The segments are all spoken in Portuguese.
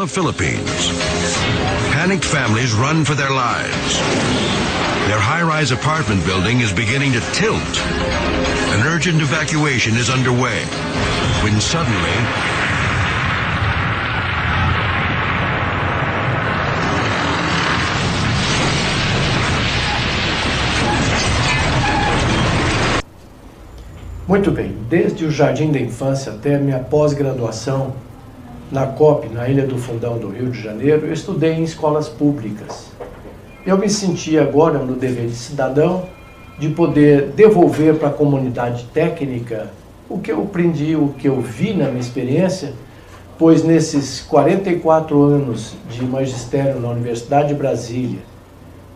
Manila, Philippines. Panicked families run for their lives. Their high-rise apartment building is beginning to tilt. An urgent evacuation is underway, when suddenly... Muito bem, desde o Jardim da Infância até a minha pós-graduação na COP, na Ilha do Fundão do Rio de Janeiro, eu estudei em escolas públicas. Eu me senti agora no dever de cidadão de poder devolver para a comunidade técnica o que eu aprendi, o que eu vi na minha experiência, pois nesses 44 anos de magistério na Universidade de Brasília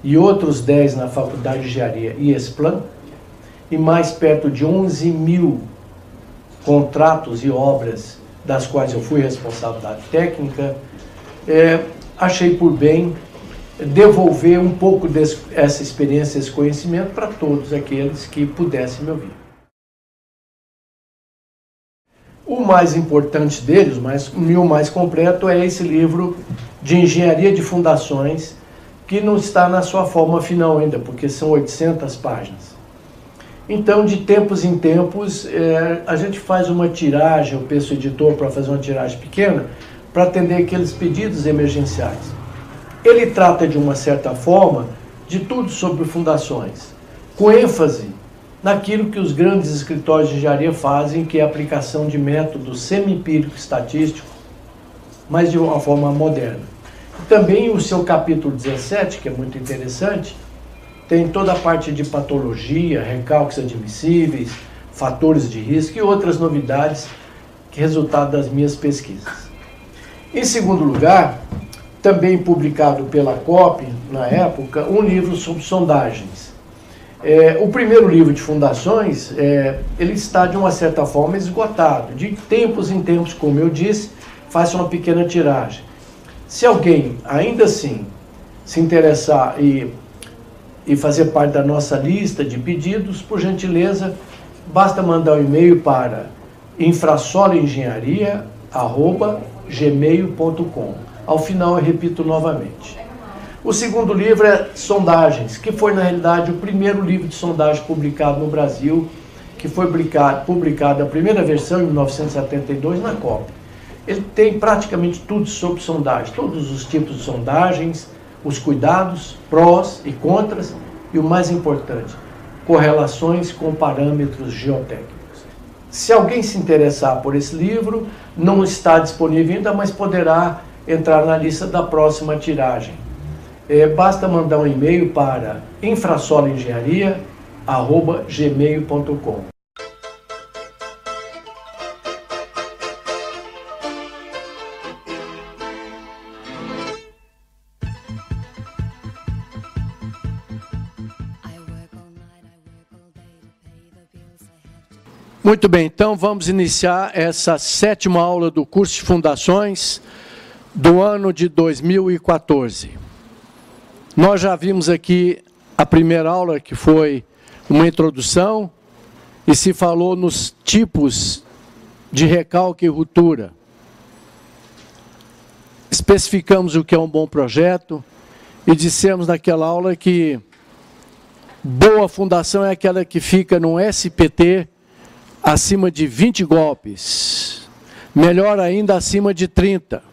e outros 10 na Faculdade de Engenharia e Esplan, e mais perto de 11 mil contratos e obras das quais eu fui responsável da técnica, achei por bem devolver um pouco dessa experiência, esse conhecimento para todos aqueles que pudessem me ouvir. O mais importante deles, o mais completo, é esse livro de Engenharia de Fundações, que não está na sua forma final ainda, porque são 800 páginas. Então, de tempos em tempos, a gente faz uma tiragem, eu peço ao editor para fazer uma tiragem pequena, para atender aqueles pedidos emergenciais. Ele trata, de uma certa forma, de tudo sobre fundações, com ênfase naquilo que os grandes escritórios de engenharia fazem, que é a aplicação de métodos semi-empírico estatístico, mas de uma forma moderna. Também o seu capítulo 17, que é muito interessante, tem toda a parte de patologia, recalques admissíveis, fatores de risco e outras novidades que resultado das minhas pesquisas. Em segundo lugar, também publicado pela COP, na época, um livro sobre sondagens. O primeiro livro de fundações, ele está de uma certa forma esgotado. De tempos em tempos, como eu disse, faço uma pequena tiragem. Se alguém ainda assim se interessar e fazer parte da nossa lista de pedidos, por gentileza, basta mandar um e-mail para infrasoloengenharia@gmail.com. Ao final eu repito novamente. O segundo livro é Sondagens, que foi na realidade o primeiro livro de sondagem publicado no Brasil, que foi publicado a primeira versão em 1972 na COP. Ele tem praticamente tudo sobre sondagem, todos os tipos de sondagens, os cuidados, prós e contras, e o mais importante, correlações com parâmetros geotécnicos. Se alguém se interessar por esse livro, não está disponível ainda, mas poderá entrar na lista da próxima tiragem. Basta mandar um e-mail para infrasoloengenharia@gmail.com. Muito bem, então vamos iniciar essa 7ª aula do curso de Fundações do ano de 2014. Nós já vimos aqui a primeira aula, que foi uma introdução, e se falou nos tipos de recalque e ruptura. Especificamos o que é um bom projeto e dissemos naquela aula que boa fundação é aquela que fica num SPT acima de 20 golpes, melhor ainda acima de 30.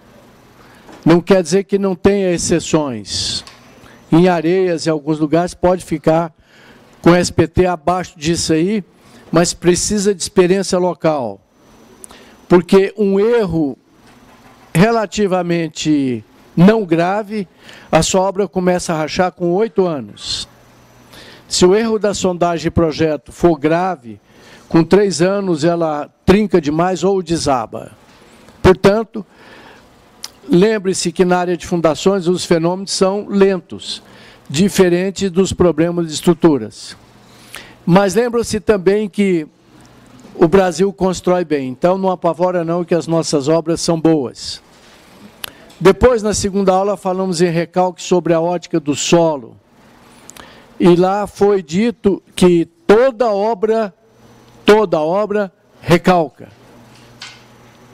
Não quer dizer que não tenha exceções. Em areias, em alguns lugares, pode ficar com SPT abaixo disso aí, mas precisa de experiência local. Porque um erro relativamente não grave, a sua obra começa a rachar com 8 anos. Se o erro da sondagem de projeto for grave, com 3 anos ela trinca demais ou desaba. Portanto, lembre-se que na área de fundações os fenômenos são lentos, diferente dos problemas de estruturas. Mas lembre-se também que o Brasil constrói bem, então não apavora não que as nossas obras são boas. Depois, na segunda aula, falamos em recalque sobre a ótica do solo. E lá foi dito que toda obra recalca.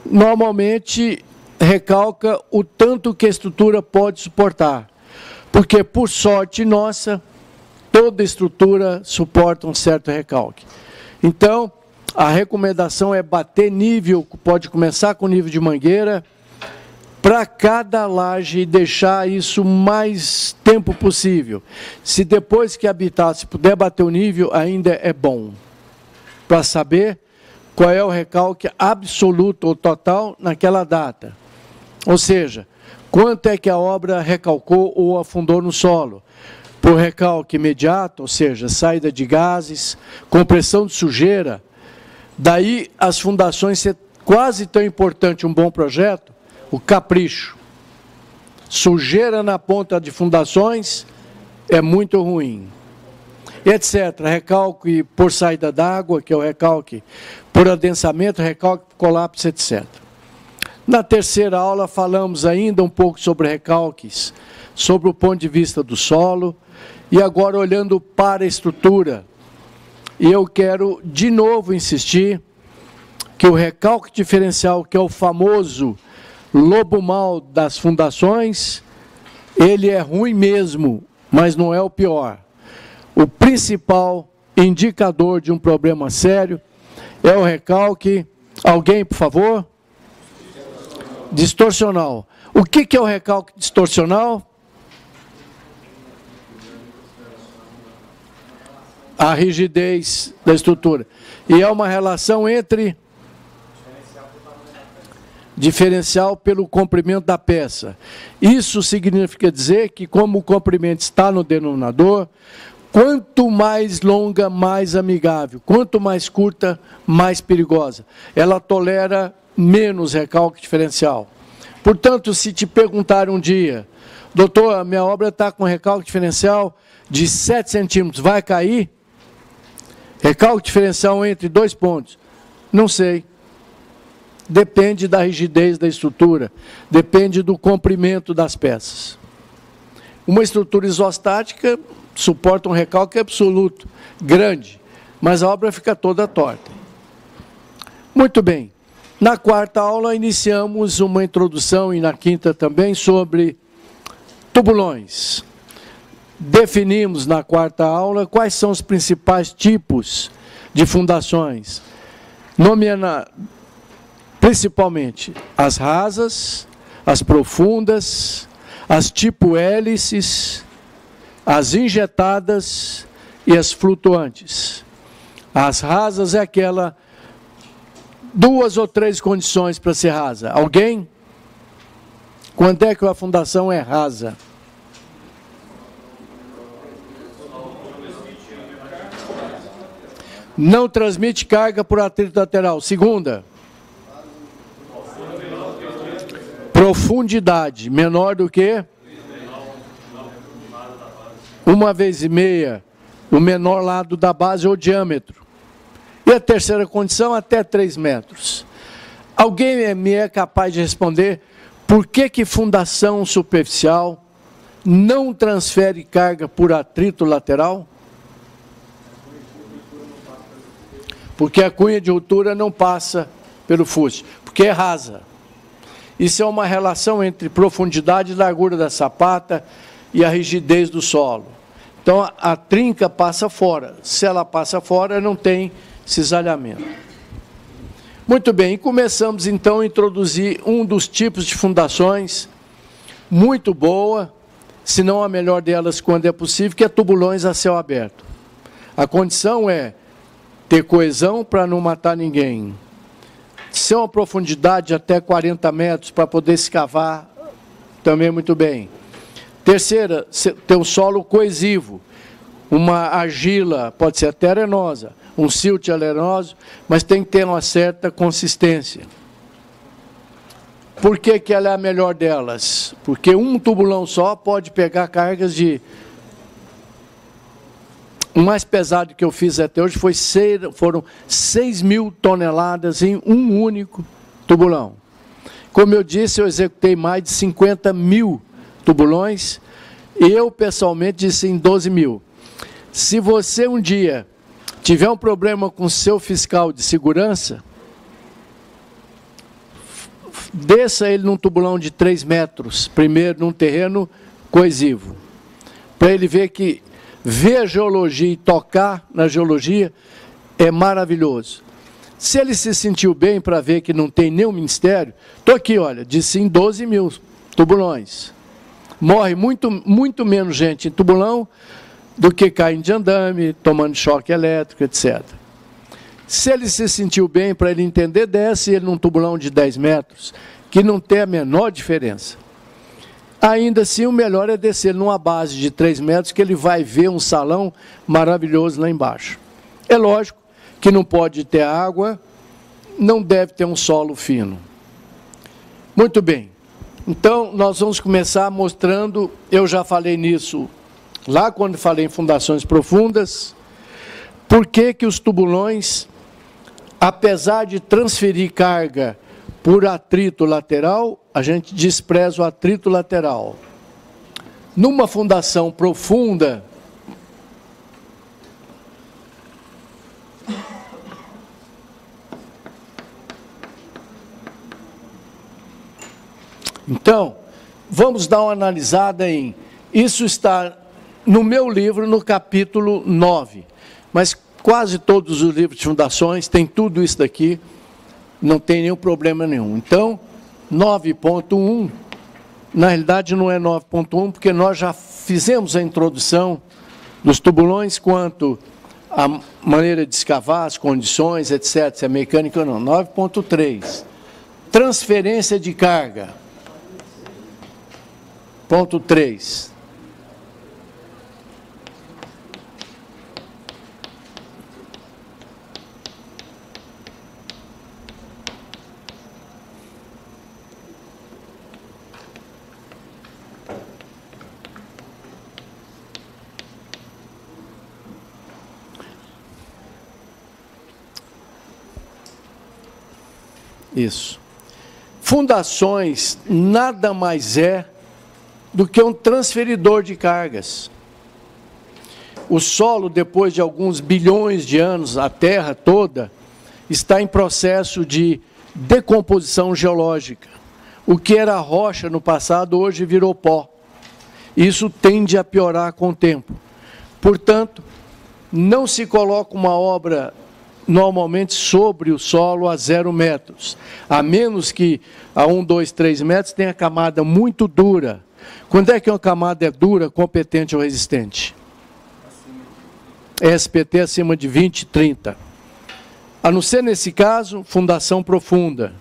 Normalmente, recalca o tanto que a estrutura pode suportar. Porque, por sorte nossa, toda estrutura suporta um certo recalque. Então, a recomendação é bater nível, pode começar com nível de mangueira, para cada laje e deixar isso o mais tempo possível. Se depois que habitar, se puder bater o nível, ainda é bom. Para saber qual é o recalque absoluto ou total naquela data. Ou seja, quanto é que a obra recalcou ou afundou no solo. Por recalque imediato, ou seja, saída de gases, compressão de sujeira. Daí as fundações ser quase tão importante um bom projeto, o capricho. Sujeira na ponta de fundações é muito ruim. Etc. Recalque por saída d'água, que é o recalque por adensamento, recalque por colapso, etc. Na terceira aula falamos ainda um pouco sobre recalques, sobre o ponto de vista do solo, e agora olhando para a estrutura. E eu quero de novo insistir que o recalque diferencial, que é o famoso lobo mau das fundações, ele é ruim mesmo, mas não é o pior. O principal indicador de um problema sério é o recalque. Alguém, por favor? Distorcional. O que é o recalque distorcional? A rigidez da estrutura. E é uma relação entre diferencial pelo comprimento da peça. Isso significa dizer que, como o comprimento está no denominador, quanto mais longa, mais amigável. Quanto mais curta, mais perigosa. Ela tolera menos recalque diferencial. Portanto, se te perguntar um dia, doutor, a minha obra está com recalque diferencial de 7 centímetros, vai cair? Recalque diferencial entre 2 pontos? Não sei. Depende da rigidez da estrutura, depende do comprimento das peças. Uma estrutura isostática suporta um recalque absoluto, grande, mas a obra fica toda torta. Muito bem. Na quarta aula iniciamos uma introdução, e na quinta também, sobre tubulões. Definimos na quarta aula quais são os principais tipos de fundações, nomeando principalmente as rasas, as profundas, as tipo hélices, as injetadas e as flutuantes. As rasas é aquela 2 ou 3 condições para ser rasa. Alguém? Quando é que a fundação é rasa? Não transmite carga por atrito lateral. Segunda. Profundidade. Menor do que? 1,5 o menor lado da base ou diâmetro. E a terceira condição, até 3 metros. Alguém me é capaz de responder por que fundação superficial não transfere carga por atrito lateral? Porque a cunha de ruptura não passa pelo fuste, porque é rasa. Isso é uma relação entre profundidade e largura da sapata e a rigidez do solo. Então a trinca passa fora. Se ela passa fora, não tem cisalhamento. Muito bem, começamos então a introduzir um dos tipos de fundações, muito boa, se não a melhor delas quando é possível, que é tubulões a céu aberto. A condição é ter coesão para não matar ninguém. Ser uma profundidade até 40 metros para poder escavar, também muito bem. Terceira, ter um solo coesivo. Uma argila, pode ser até arenosa, um silt arenoso, mas tem que ter uma certa consistência. Por que ela é a melhor delas? Porque um tubulão só pode pegar cargas de... O mais pesado que eu fiz até hoje foram 6.000 toneladas em um único tubulão. Como eu disse, eu executei mais de 50.000 tubulões, e eu pessoalmente disse em 12.000. Se você um dia tiver um problema com seu fiscal de segurança, desça ele num tubulão de 3 metros, primeiro num terreno coesivo, para ele ver que ver a geologia e tocar na geologia é maravilhoso. Se ele se sentiu bem para ver que não tem nenhum ministério, estou aqui, olha, disse em 12 mil tubulões. Morre muito menos gente em tubulão do que caindo de andame, tomando choque elétrico, etc. Se ele se sentiu bem para ele entender, desce ele num tubulão de 10 metros, que não tem a menor diferença. Ainda assim, o melhor é descer numa base de 3 metros, que ele vai ver um salão maravilhoso lá embaixo. É lógico que não pode ter água, não deve ter um solo fino. Muito bem. Então, nós vamos começar mostrando, eu já falei nisso lá quando falei em fundações profundas, por que que os tubulões, apesar de transferir carga por atrito lateral, a gente despreza o atrito lateral. Numa fundação profunda, então, vamos dar uma analisada em... Isso está no meu livro, no capítulo 9. Mas quase todos os livros de fundações têm tudo isso daqui, não tem nenhum problema nenhum. Então, 9.1, na realidade não é 9.1, porque nós já fizemos a introdução dos tubulões quanto à maneira de escavar, as condições, etc., se é mecânica ou não. 9.3, transferência de carga. Ponto 3. Isso. Fundações nada mais é do que um transferidor de cargas. O solo, depois de alguns bilhões de anos, a Terra toda, está em processo de decomposição geológica. O que era rocha no passado, hoje virou pó. Isso tende a piorar com o tempo. Portanto, não se coloca uma obra normalmente sobre o solo a 0 metros, a menos que a 1, 2, 3 metros tenha camada muito dura. Quando é que uma camada é dura, competente ou resistente? SPT acima de 20, 30. A não ser nesse caso, fundação profunda.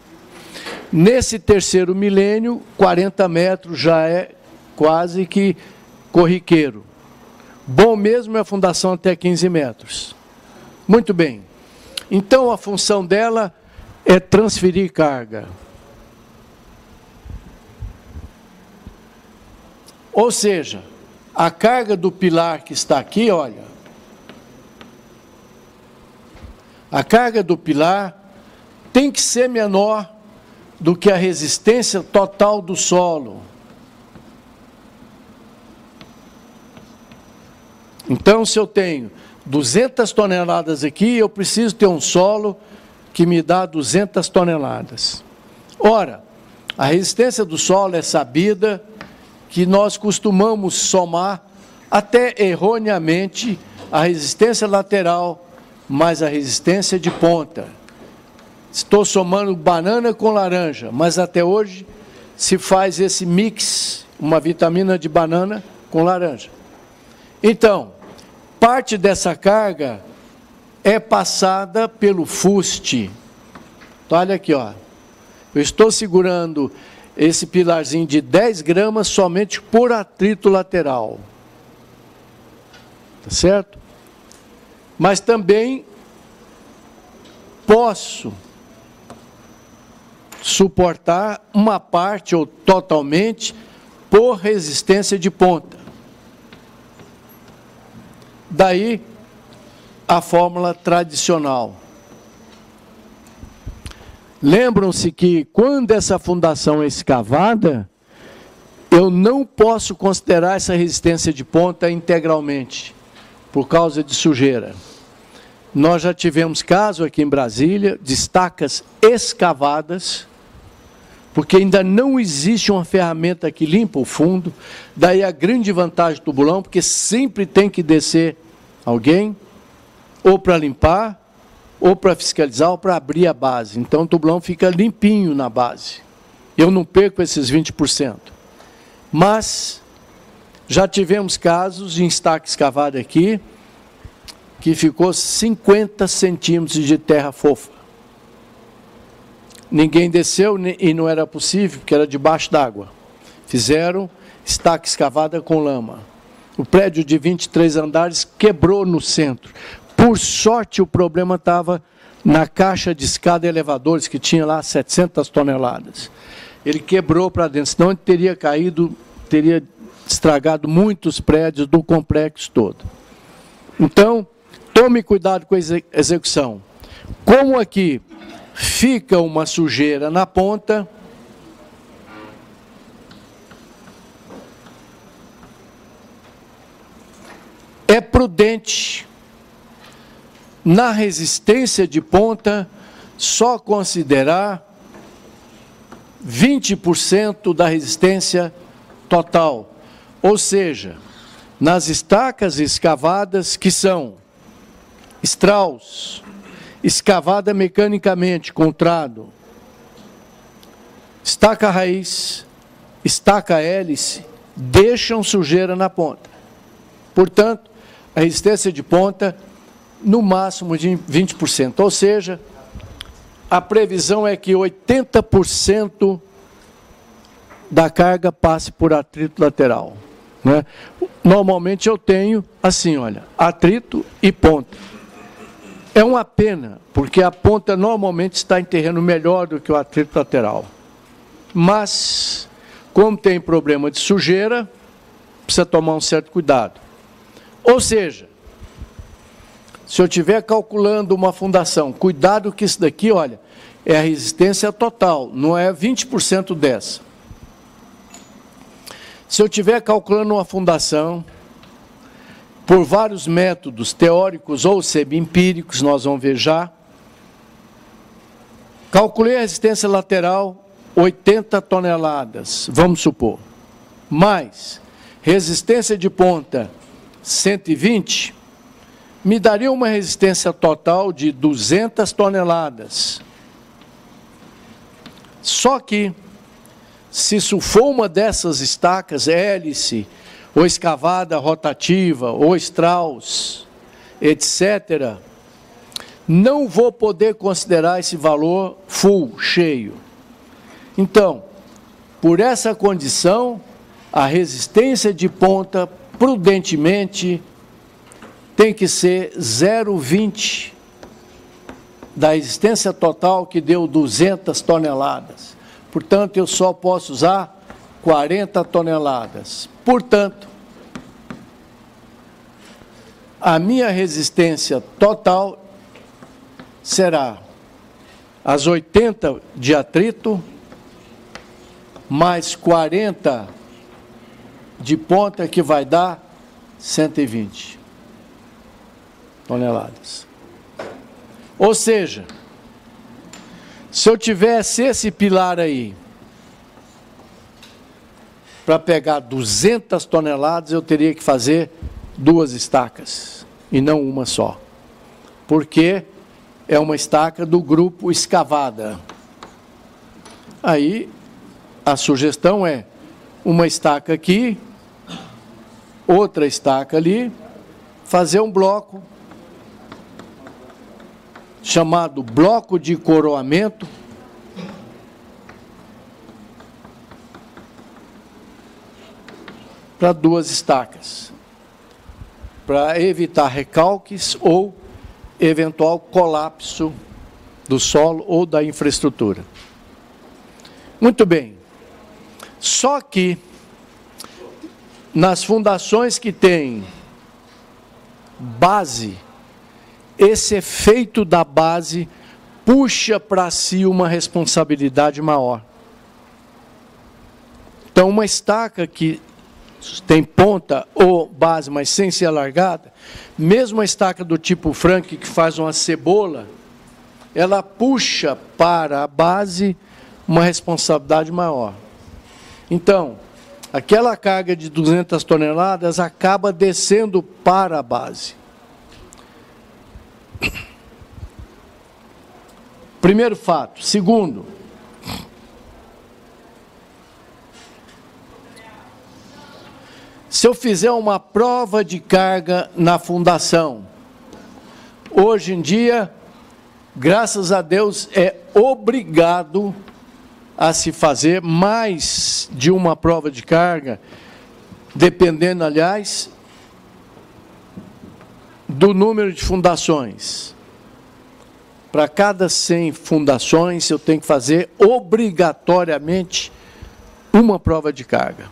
Nesse terceiro milênio, 40 metros já é quase que corriqueiro. Bom mesmo é a fundação até 15 metros. Muito bem. Então, a função dela é transferir carga. Ou seja, a carga do pilar que está aqui, olha, a carga do pilar tem que ser menor do que a resistência total do solo. Então, se eu tenho 200 toneladas aqui, eu preciso ter um solo que me dá 200 toneladas. Ora, a resistência do solo é sabida, que nós costumamos somar, até erroneamente, a resistência lateral mais a resistência de ponta. Estou somando banana com laranja, mas até hoje se faz esse mix, uma vitamina de banana com laranja. Então, parte dessa carga é passada pelo fuste. Então, olha aqui, ó. Eu estou segurando esse pilarzinho de 10 gramas somente por atrito lateral. Tá certo? Mas também posso suportar uma parte ou totalmente por resistência de ponta. Daí a fórmula tradicional. Lembram-se que quando essa fundação é escavada, eu não posso considerar essa resistência de ponta integralmente, por causa de sujeira. Nós já tivemos caso aqui em Brasília de estacas escavadas, porque ainda não existe uma ferramenta que limpa o fundo. Daí a grande vantagem do tubulão, porque sempre tem que descer alguém, ou para limpar, ou para fiscalizar, ou para abrir a base. Então o tubulão fica limpinho na base. Eu não perco esses 20%. Mas já tivemos casos em estaca escavada aqui, que ficou 50 centímetros de terra fofa. Ninguém desceu e não era possível, porque era debaixo d'água. Fizeram estaca escavada com lama. O prédio de 23 andares quebrou no centro. Por sorte, o problema estava na caixa de escada e elevadores, que tinha lá 700 toneladas. Ele quebrou para dentro, senão ele teria caído, teria estragado muitos prédios do complexo todo. Então, tome cuidado com a execução. Como aqui fica uma sujeira na ponta, é prudente, na resistência de ponta, só considerar 20% da resistência total. Ou seja, nas estacas escavadas, que são Strauss, escavada mecanicamente com trado, estaca raiz, estaca hélice, deixam sujeira na ponta. Portanto, a resistência de ponta, no máximo de 20%. Ou seja, a previsão é que 80% da carga passe por atrito lateral, né? Normalmente eu tenho assim, olha, atrito e ponta. É uma pena, porque a ponta normalmente está em terreno melhor do que o atrito lateral. Mas, como tem problema de sujeira, precisa tomar um certo cuidado. Ou seja, se eu estiver calculando uma fundação, cuidado que isso daqui, olha, é a resistência total, não é 20% dessa. Se eu estiver calculando uma fundação, por vários métodos teóricos ou semi-empíricos, nós vamos ver já, calculei a resistência lateral, 80 toneladas, vamos supor, mais resistência de ponta, 120, me daria uma resistência total de 200 toneladas. Só que, se isso for uma dessas estacas, hélice, ou escavada rotativa, ou Strauss, etc., não vou poder considerar esse valor full, cheio. Então, por essa condição, a resistência de ponta, prudentemente, tem que ser 0,20 da resistência total, que deu 200 toneladas. Portanto, eu só posso usar 40 toneladas. Portanto, a minha resistência total será as 80 de atrito, mais 40 de ponta, que vai dar 120 toneladas. Ou seja, se eu tivesse esse pilar aí, para pegar 200 toneladas, eu teria que fazer 2 estacas, e não uma só. Porque é uma estaca do grupo escavada. Aí, a sugestão é uma estaca aqui, outra estaca ali, fazer um bloco, chamado bloco de coroamento, para 2 estacas, para evitar recalques ou eventual colapso do solo ou da infraestrutura. Muito bem. Só que, nas fundações que têm base, esse efeito da base puxa para si uma responsabilidade maior. Então, uma estaca que tem ponta ou base, mas sem ser alargada, mesmo a estaca do tipo Frank, que faz uma cebola, ela puxa para a base uma responsabilidade maior. Então, aquela carga de 200 toneladas acaba descendo para a base. Primeiro fato. Segundo, se eu fizer uma prova de carga na fundação, hoje em dia, graças a Deus, é obrigado a se fazer mais de uma prova de carga, dependendo, aliás, do número de fundações. Para cada 100 fundações, eu tenho que fazer obrigatoriamente uma prova de carga.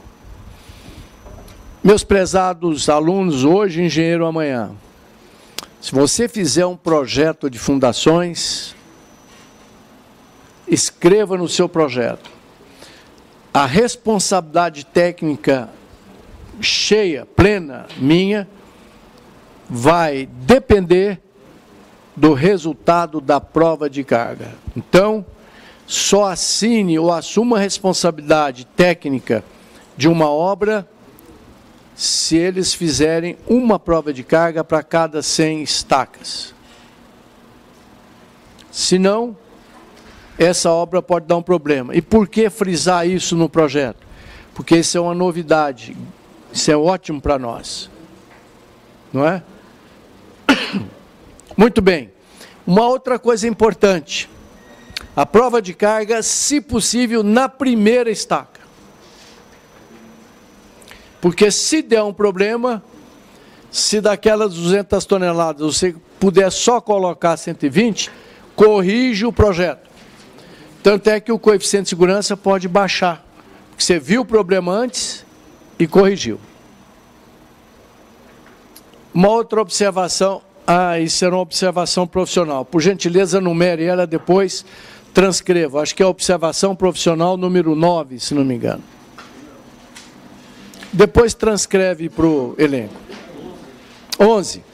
Meus prezados alunos, hoje, engenheiro amanhã, se você fizer um projeto de fundações, escreva no seu projeto. A responsabilidade técnica cheia, plena, minha, vai depender do resultado da prova de carga. Então, só assine ou assuma a responsabilidade técnica de uma obra se eles fizerem uma prova de carga para cada 100 estacas. Senão, essa obra pode dar um problema. E por que frisar isso no projeto? Porque isso é uma novidade, isso é ótimo para nós. Não é? Muito bem. Uma outra coisa importante, a prova de carga, se possível, na primeira estaca. Porque se der um problema, se daquelas 200 toneladas você puder só colocar 120, corrige o projeto. Tanto é que o coeficiente de segurança pode baixar. Porque você viu o problema antes e corrigiu. Uma outra observação, isso era uma observação profissional. Por gentileza, numere ela depois, transcreva. Acho que é a observação profissional número 9, se não me engano. Depois transcreve para o elenco. 11.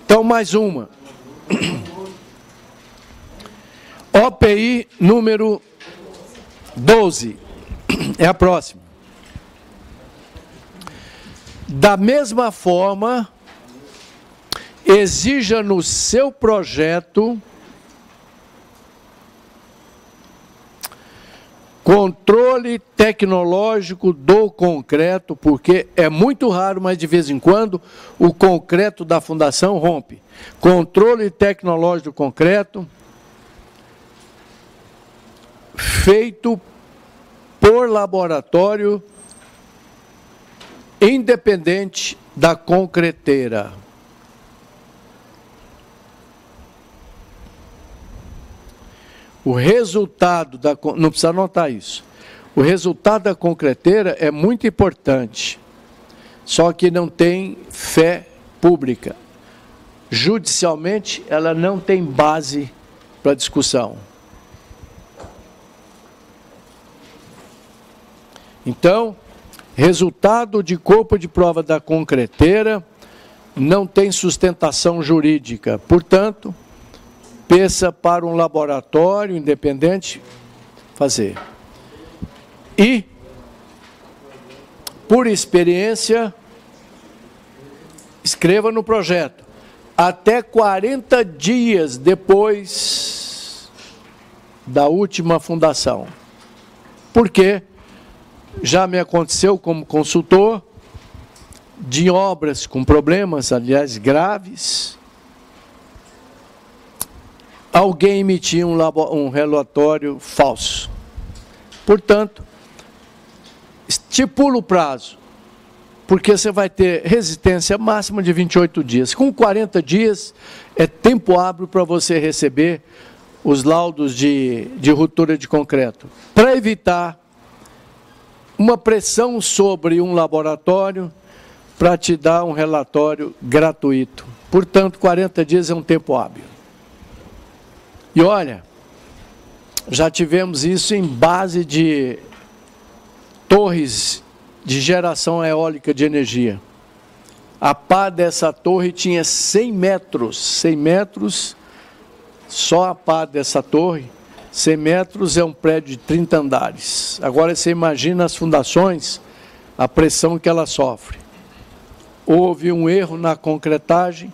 Então, mais uma. OPI número 12. É a próxima. Da mesma forma, exija no seu projeto controle tecnológico do concreto, porque é muito raro, mas de vez em quando, o concreto da fundação rompe. Controle tecnológico do concreto, feito por laboratório independente da concreteira. O resultado da... Não precisa anotar isso. O resultado da concreteira é muito importante, só que não tem fé pública. Judicialmente, ela não tem base para discussão. Então, resultado de corpo de prova da concreteira não tem sustentação jurídica. Portanto, peça para um laboratório independente fazer. E, por experiência, escreva no projeto, até 40 dias depois da última fundação. Por quê? Já me aconteceu como consultor de obras com problemas, aliás, graves. Alguém emitia um relatório falso. Portanto, estipula o prazo, porque você vai ter resistência máxima de 28 dias. Com 40 dias, é tempo hábil para você receber os laudos de ruptura de concreto, para evitar uma pressão sobre um laboratório para te dar um relatório gratuito. Portanto, 40 dias é um tempo hábil. E olha, já tivemos isso em base de torres de geração eólica de energia. A pá dessa torre tinha 100 metros, 100 metros, só a pá dessa torre, 100 metros é um prédio de 30 andares. Agora você imagina as fundações, a pressão que ela sofre. Houve um erro na concretagem,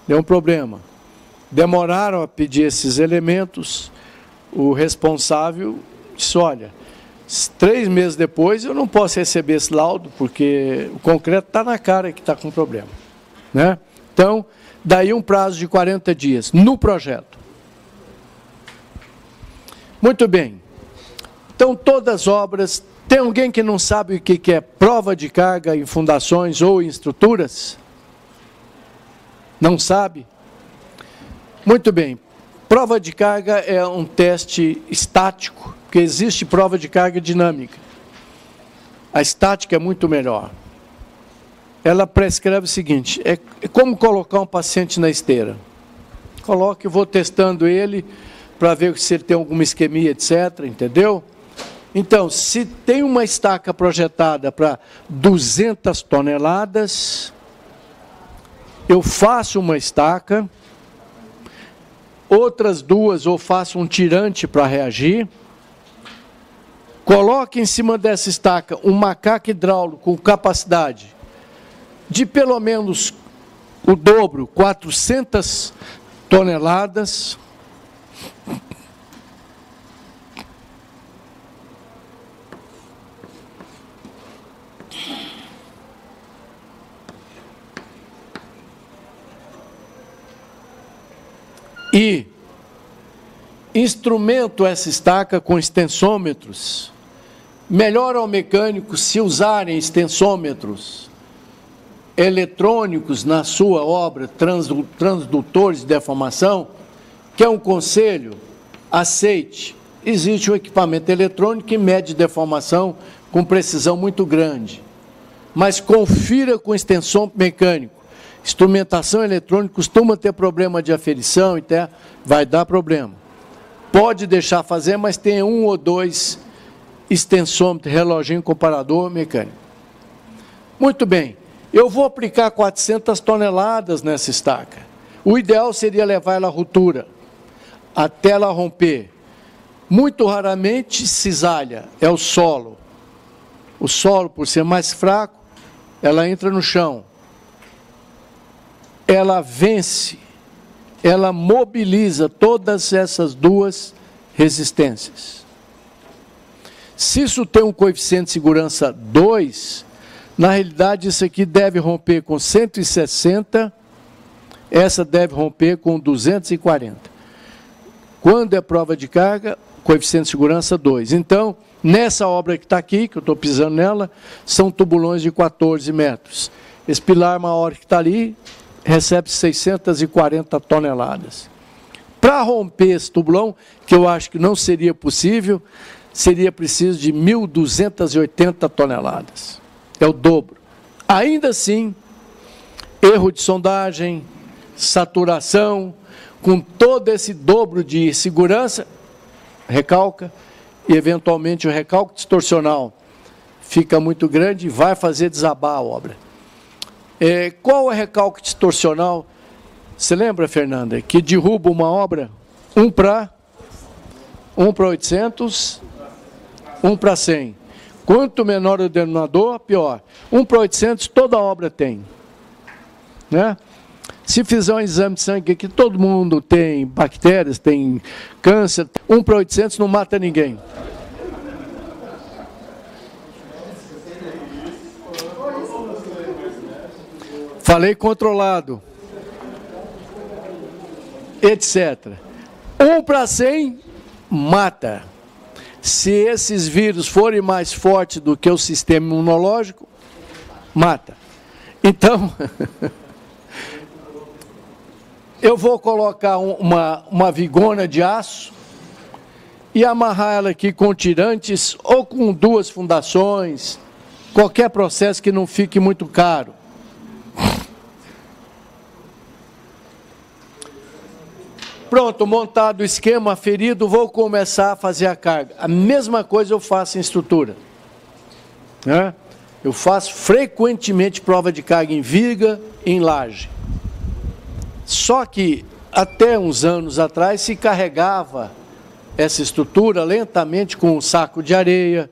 deu um problema. Demoraram a pedir esses elementos, o responsável disse, olha, 3 meses depois eu não posso receber esse laudo, porque o concreto está na cara que está com problema. Né? Então, daí um prazo de 40 dias no projeto. Muito bem. Então, todas as obras... Tem alguém que não sabe o que é prova de carga em fundações ou em estruturas? Não sabe? Muito bem. Prova de carga é um teste estático, porque existe prova de carga dinâmica. A estática é muito melhor. Ela prescreve o seguinte, é como colocar um paciente na esteira. Coloque, eu vou testando ele para ver se ele tem alguma isquemia, etc., entendeu? Então, se tem uma estaca projetada para 200 toneladas, eu faço uma estaca, outras 2 eu faço um tirante para reagir, coloco em cima dessa estaca um macaco hidráulico com capacidade de pelo menos o dobro, 400 toneladas, e instrumento essa estaca com extensômetros. Melhor ao mecânico se usarem extensômetros eletrônicos na sua obra, transdutores de deformação, que é um conselho, aceite. Existe um equipamento eletrônico que mede deformação com precisão muito grande, mas confira com extensômetro mecânico. Instrumentação eletrônica costuma ter problema de aferição, então vai dar problema. Pode deixar fazer, mas tem 1 ou 2 extensômetros, reloginho comparador mecânico. Muito bem, eu vou aplicar 400 toneladas nessa estaca. O ideal seria levar ela à ruptura, até ela romper. Muito raramente cisalha, é o solo. O solo, por ser mais fraco, ela entra no chão. Ela vence, ela mobiliza todas essas 2 resistências. Se isso tem um coeficiente de segurança 2, na realidade isso aqui deve romper com 160, essa deve romper com 240. Quando é prova de carga, coeficiente de segurança 2. Então, nessa obra que está aqui, que eu estou pisando nela, são tubulões de 14 metros. Esse pilar maior que está ali, recebe 640 toneladas. Para romper esse tubulão, que eu acho que não seria possível, seria preciso de 1.280 toneladas. É o dobro. Ainda assim, erro de sondagem, saturação, com todo esse dobro de segurança, recalca, e eventualmente o recalque distorcional fica muito grande e vai fazer desabar a obra. Qual é o recalque distorcional? Você lembra, Fernanda, que derruba uma obra 1 para 800, 1 para 100. Quanto menor o denominador, pior. 1 para 800 toda obra tem. Né? Se fizer um exame de sangue aqui, todo mundo tem bactérias, tem câncer. 1 para 800 não mata ninguém. Falei controlado, etc. 1 para 100, mata. Se esses vírus forem mais fortes do que o sistema imunológico, mata. Então, eu vou colocar uma vigona de aço e amarrar ela aqui com tirantes ou com 2 fundações, qualquer processo que não fique muito caro. Pronto, montado o esquema, aferido, vou começar a fazer a carga. A mesma coisa eu faço em estrutura. Né? Eu faço frequentemente prova de carga em viga, em laje. Só que até uns anos atrás se carregava essa estrutura lentamente com um saco de areia,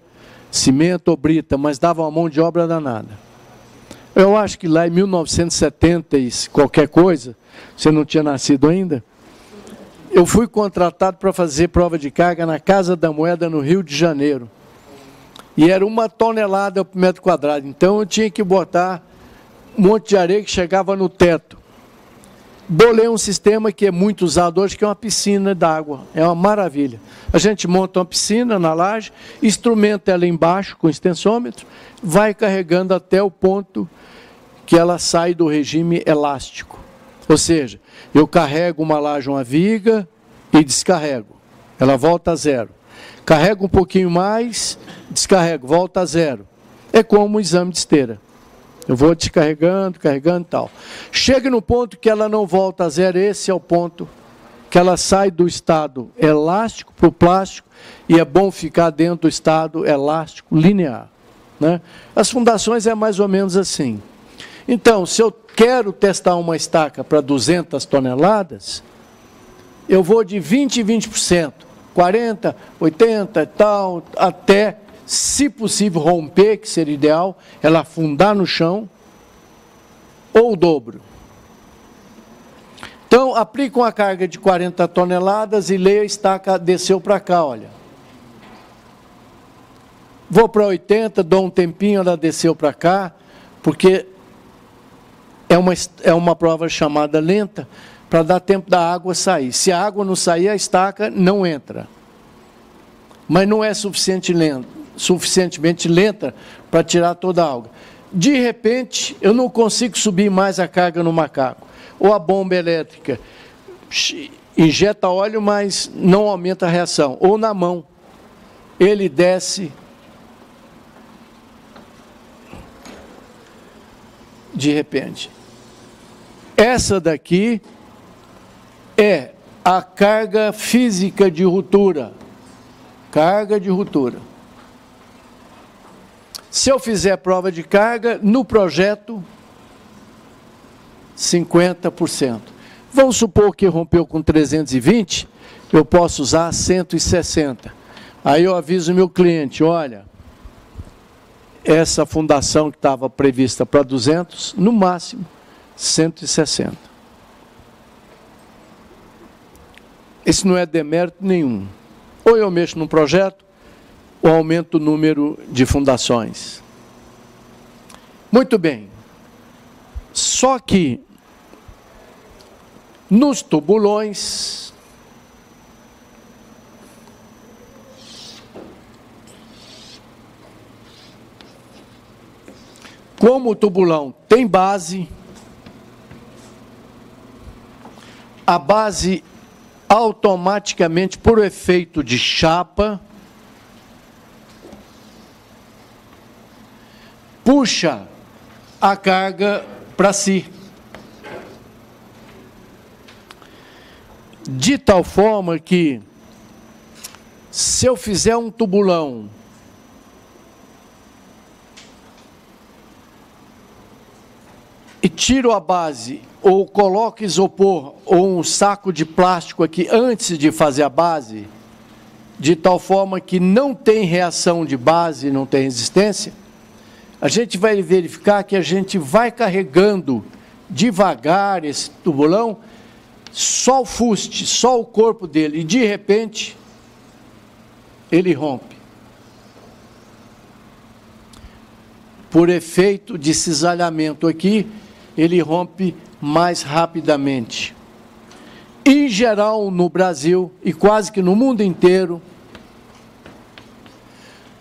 cimento ou brita, mas dava uma mão de obra danada. Eu acho que lá em 1970 e qualquer coisa, você não tinha nascido ainda, eu fui contratado para fazer prova de carga na Casa da Moeda, no Rio de Janeiro. E era 1 tonelada por metro quadrado. Então eu tinha que botar um monte de areia que chegava no teto. Bolei um sistema que é muito usado hoje, que é uma piscina d'água. É uma maravilha. A gente monta uma piscina na laje, instrumenta ela embaixo com extensômetro, vai carregando até o ponto que ela sai do regime elástico. Ou seja, eu carrego uma laje, uma viga e descarrego. Ela volta a zero. Carrego um pouquinho mais, descarrego, volta a zero. É como um exame de esteira. Eu vou descarregando, carregando e tal. Chega no ponto que ela não volta a zero, esse é o ponto que ela sai do estado elástico para o plástico, e é bom ficar dentro do estado elástico linear, né? As fundações é mais ou menos assim. Então, se eu quero testar uma estaca para 200 toneladas, eu vou de 20% em 20%, 40%, 80% e tal, até, se possível, romper, que seria ideal, ela afundar no chão, ou o dobro. Então, aplica uma carga de 40 toneladas e leia a estaca, desceu para cá, olha. Vou para 80, dou um tempinho, ela desceu para cá, porque é uma prova chamada lenta, para dar tempo da água sair. Se a água não sair, a estaca não entra. Mas não é suficientemente lenta para tirar toda a água. De repente, eu não consigo subir mais a carga no macaco. Ou a bomba elétrica injeta óleo, mas não aumenta a reação. Ou na mão, ele desce de repente. Essa daqui é a carga física de ruptura. Carga de ruptura. Se eu fizer prova de carga, no projeto, 50%. Vamos supor que rompeu com 320, eu posso usar 160. Aí eu aviso o meu cliente, olha, essa fundação que estava prevista para 200, no máximo 160. Esse não é demérito nenhum. Ou eu mexo num projeto, ou aumento o número de fundações. Muito bem. Só que, nos tubulões, como o tubulão tem base, a base automaticamente, por efeito de chapa, puxa a carga para si. De tal forma que, se eu fizer um tubulão e tiro a base, ou coloco isopor, ou um saco de plástico aqui antes de fazer a base, de tal forma que não tem reação de base, não tem resistência, a gente vai verificar que a gente vai carregando devagar esse tubulão, só o fuste, só o corpo dele, e de repente, ele rompe. Por efeito de cisalhamento aqui, ele rompe mais rapidamente. Em geral, no Brasil, e quase que no mundo inteiro,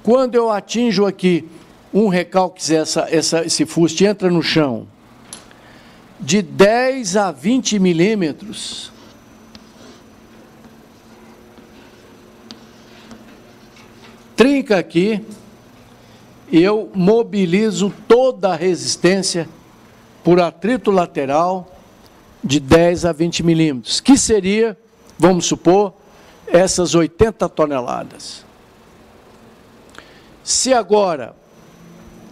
quando eu atinjo aqui um recalque, esse fuste entra no chão, de 10 a 20 milímetros, trinca aqui, e eu mobilizo toda a resistência por atrito lateral de 10 a 20 milímetros, que seria, vamos supor, essas 80 toneladas. Se agora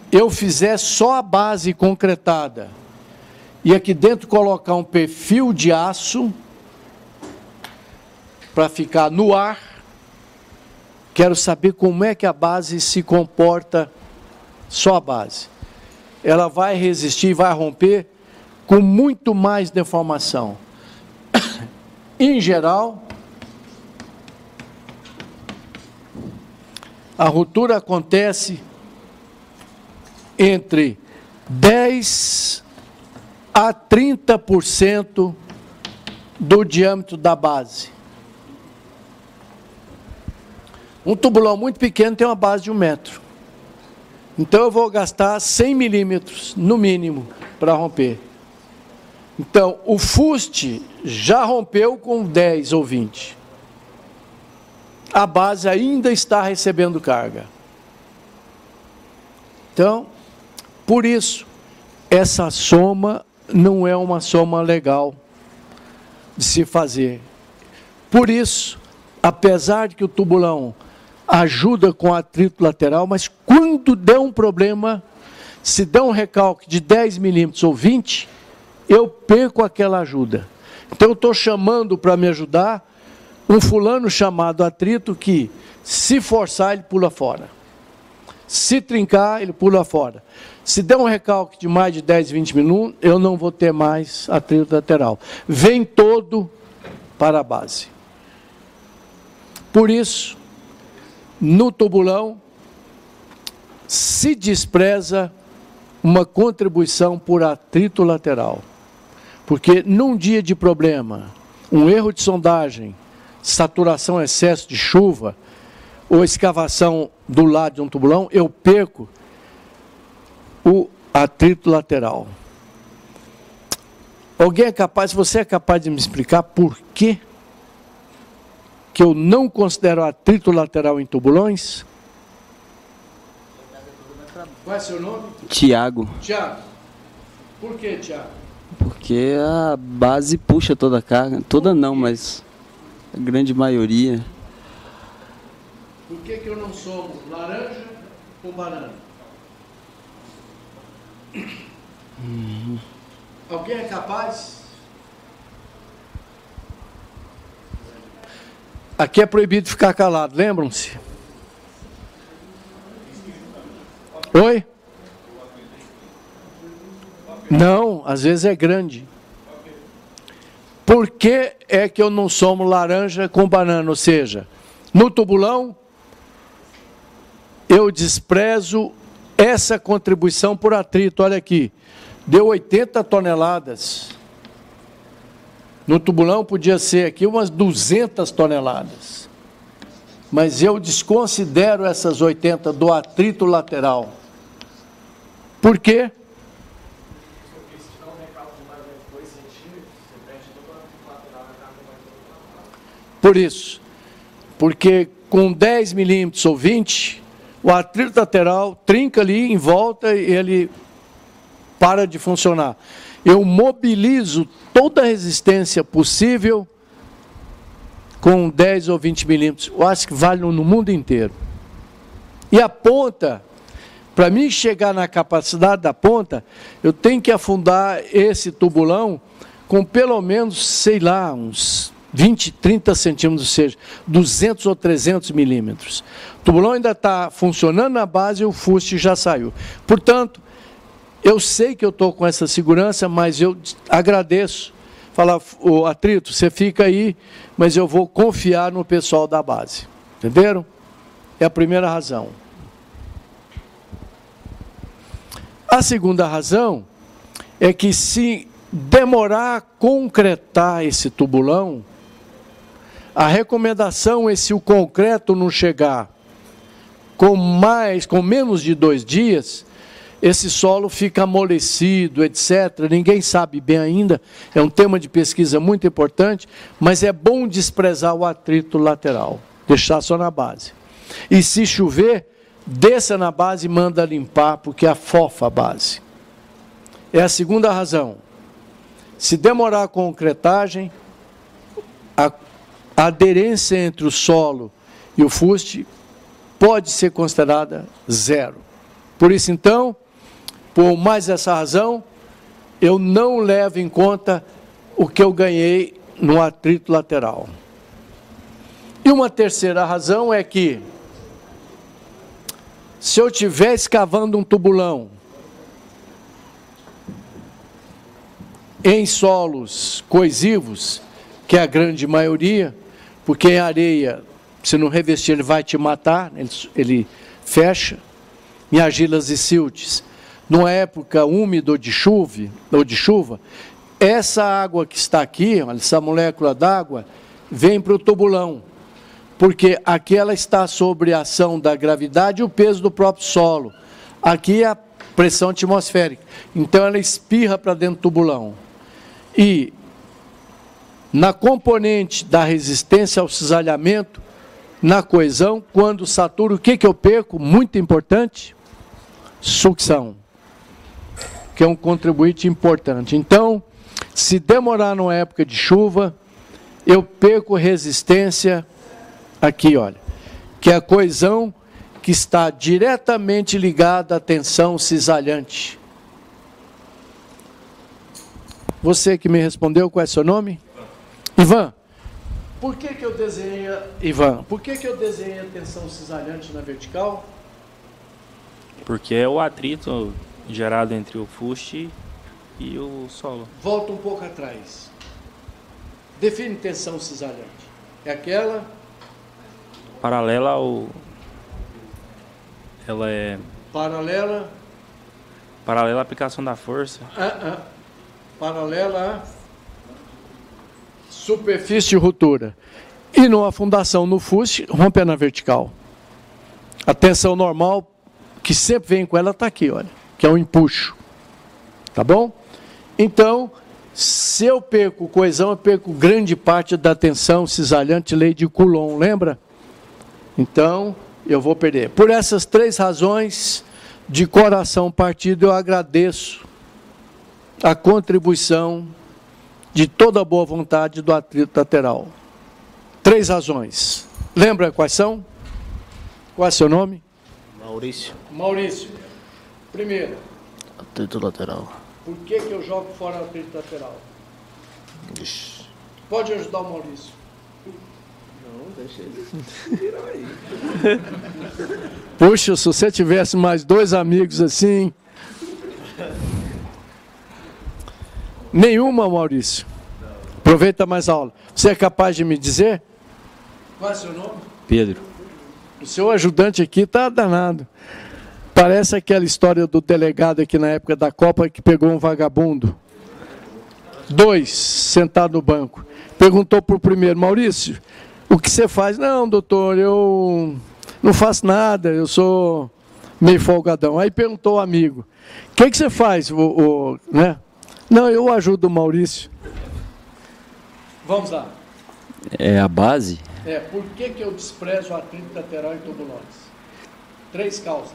eu fizer só a base concretada e aqui dentro colocar um perfil de aço para ficar no ar, quero saber como é que a base se comporta, só a base. Ela vai resistir, vai romper com muito mais deformação. Em geral, a ruptura acontece entre 10 a 30% do diâmetro da base. Um tubulão muito pequeno tem uma base de 1 metro. Então eu vou gastar 100 milímetros, no mínimo, para romper. Então, o fuste já rompeu com 10 ou 20. A base ainda está recebendo carga. Então, por isso, essa soma não é uma soma legal de se fazer. Por isso, apesar de que o tubulão ajuda com atrito lateral, mas quando der um problema, se der um recalque de 10 milímetros ou 20, eu perco aquela ajuda. Então eu estou chamando para me ajudar um fulano chamado atrito que, se forçar, ele pula fora. Se trincar, ele pula fora. Se der um recalque de mais de 10, 20 minutos, eu não vou ter mais atrito lateral. Vem todo para a base. Por isso, no tubulão, se despreza uma contribuição por atrito lateral. Porque num dia de problema, um erro de sondagem, saturação, excesso de chuva, ou escavação do lado de um tubulão, eu perco o atrito lateral. Alguém é capaz, você é capaz de me explicar por que eu não considero atrito lateral em tubulões? Qual é seu nome? Tiago. Tiago. Por que, Tiago? Porque a base puxa toda a carga. Toda não, mas a grande maioria. Por que eu não somo laranja ou banana? Alguém é capaz? Aqui é proibido ficar calado, lembram-se? Oi? Não, às vezes é grande. Por que é que eu não somo laranja com banana? Ou seja, no tubulão, eu desprezo essa contribuição por atrito. Olha aqui, deu 80 toneladas. No tubulão podia ser aqui umas 200 toneladas. Mas eu desconsidero essas 80 do atrito lateral. Por quê? Por isso, porque com 10 milímetros ou 20, o atrito lateral trinca ali em volta e ele para de funcionar. Eu mobilizo toda a resistência possível com 10 ou 20 milímetros. Eu acho que vale no mundo inteiro. E a ponta, para mim chegar na capacidade da ponta, eu tenho que afundar esse tubulão com pelo menos, sei lá, uns 20, 30 centímetros, ou seja, 200 ou 300 milímetros. O tubulão ainda está funcionando na base e o fuste já saiu. Portanto, eu sei que eu estou com essa segurança, mas eu agradeço. Falar, o atrito, você fica aí, mas eu vou confiar no pessoal da base. Entenderam? É a primeira razão. A segunda razão é que se demorar a concretar esse tubulão, a recomendação é, se o concreto não chegar com menos de 2 dias, esse solo fica amolecido, etc. Ninguém sabe bem ainda, é um tema de pesquisa muito importante, mas é bom desprezar o atrito lateral, deixar só na base. E se chover, desça na base e manda limpar, porque afofa a base. É a segunda razão. Se demorar a concretagem, a aderência entre o solo e o fuste pode ser considerada zero. Por isso, então, por mais essa razão, eu não levo em conta o que eu ganhei no atrito lateral. E uma terceira razão é que Se eu estiver escavando um tubulão em solos coesivos, que é a grande maioria, porque em areia, se não revestir, ele vai te matar, ele fecha, em argilas e siltes, numa época úmida ou de chuva, essa água que está aqui, essa molécula d'água, vem para o tubulão, porque aqui ela está sob a ação da gravidade e o peso do próprio solo. Aqui é a pressão atmosférica. Então ela espirra para dentro do tubulão. E na componente da resistência ao cisalhamento, na coesão, quando satura, o que eu perco? Muito importante, sucção, que é um contribuinte importante. Então, se demorar numa época de chuva, eu perco resistência aqui, olha, que é a coesão que está diretamente ligada à tensão cisalhante. Você que me respondeu, qual é seu nome? Ivan. Por que eu desenhei, Ivan, por que eu desenhei a tensão cisalhante na vertical? Porque é o atrito gerado entre o fuste e o solo. Volta um pouco atrás. Define tensão cisalhante. É aquela... Paralela ao... Ela é... Paralela à aplicação da força. Paralela à superfície de ruptura. E numa fundação no fuste, rompe na vertical. A tensão normal, que sempre vem com ela, está aqui, olha, que é um empuxo. Tá bom? Então, se eu perco coesão, eu perco grande parte da tensão cisalhante, lei de Coulomb, lembra? Então, eu vou perder. Por essas três razões, de coração partido, eu agradeço a contribuição de toda a boa vontade do atrito lateral. Três razões. Lembra quais são? Qual é seu nome? Maurício. Maurício. Primeiro. Atrito lateral. Por que eu jogo fora o atrito lateral? Ixi. Pode ajudar o Maurício. Não, deixa ele virar aí. Puxa, se você tivesse mais dois amigos assim... Nenhuma, Maurício. Aproveita mais a aula. Você é capaz de me dizer? Qual é o seu nome? Pedro. O seu ajudante aqui está danado. Parece aquela história do delegado aqui na época da Copa que pegou um vagabundo. Dois, sentado no banco. Perguntou para o primeiro, Maurício, o que você faz? Não, doutor, eu não faço nada, eu sou meio folgadão. Aí perguntou ao amigo, o que você faz, né? Não, eu ajudo o Maurício. Vamos lá. É a base? Por que eu desprezo o atrito lateral em tubulões? Três causas.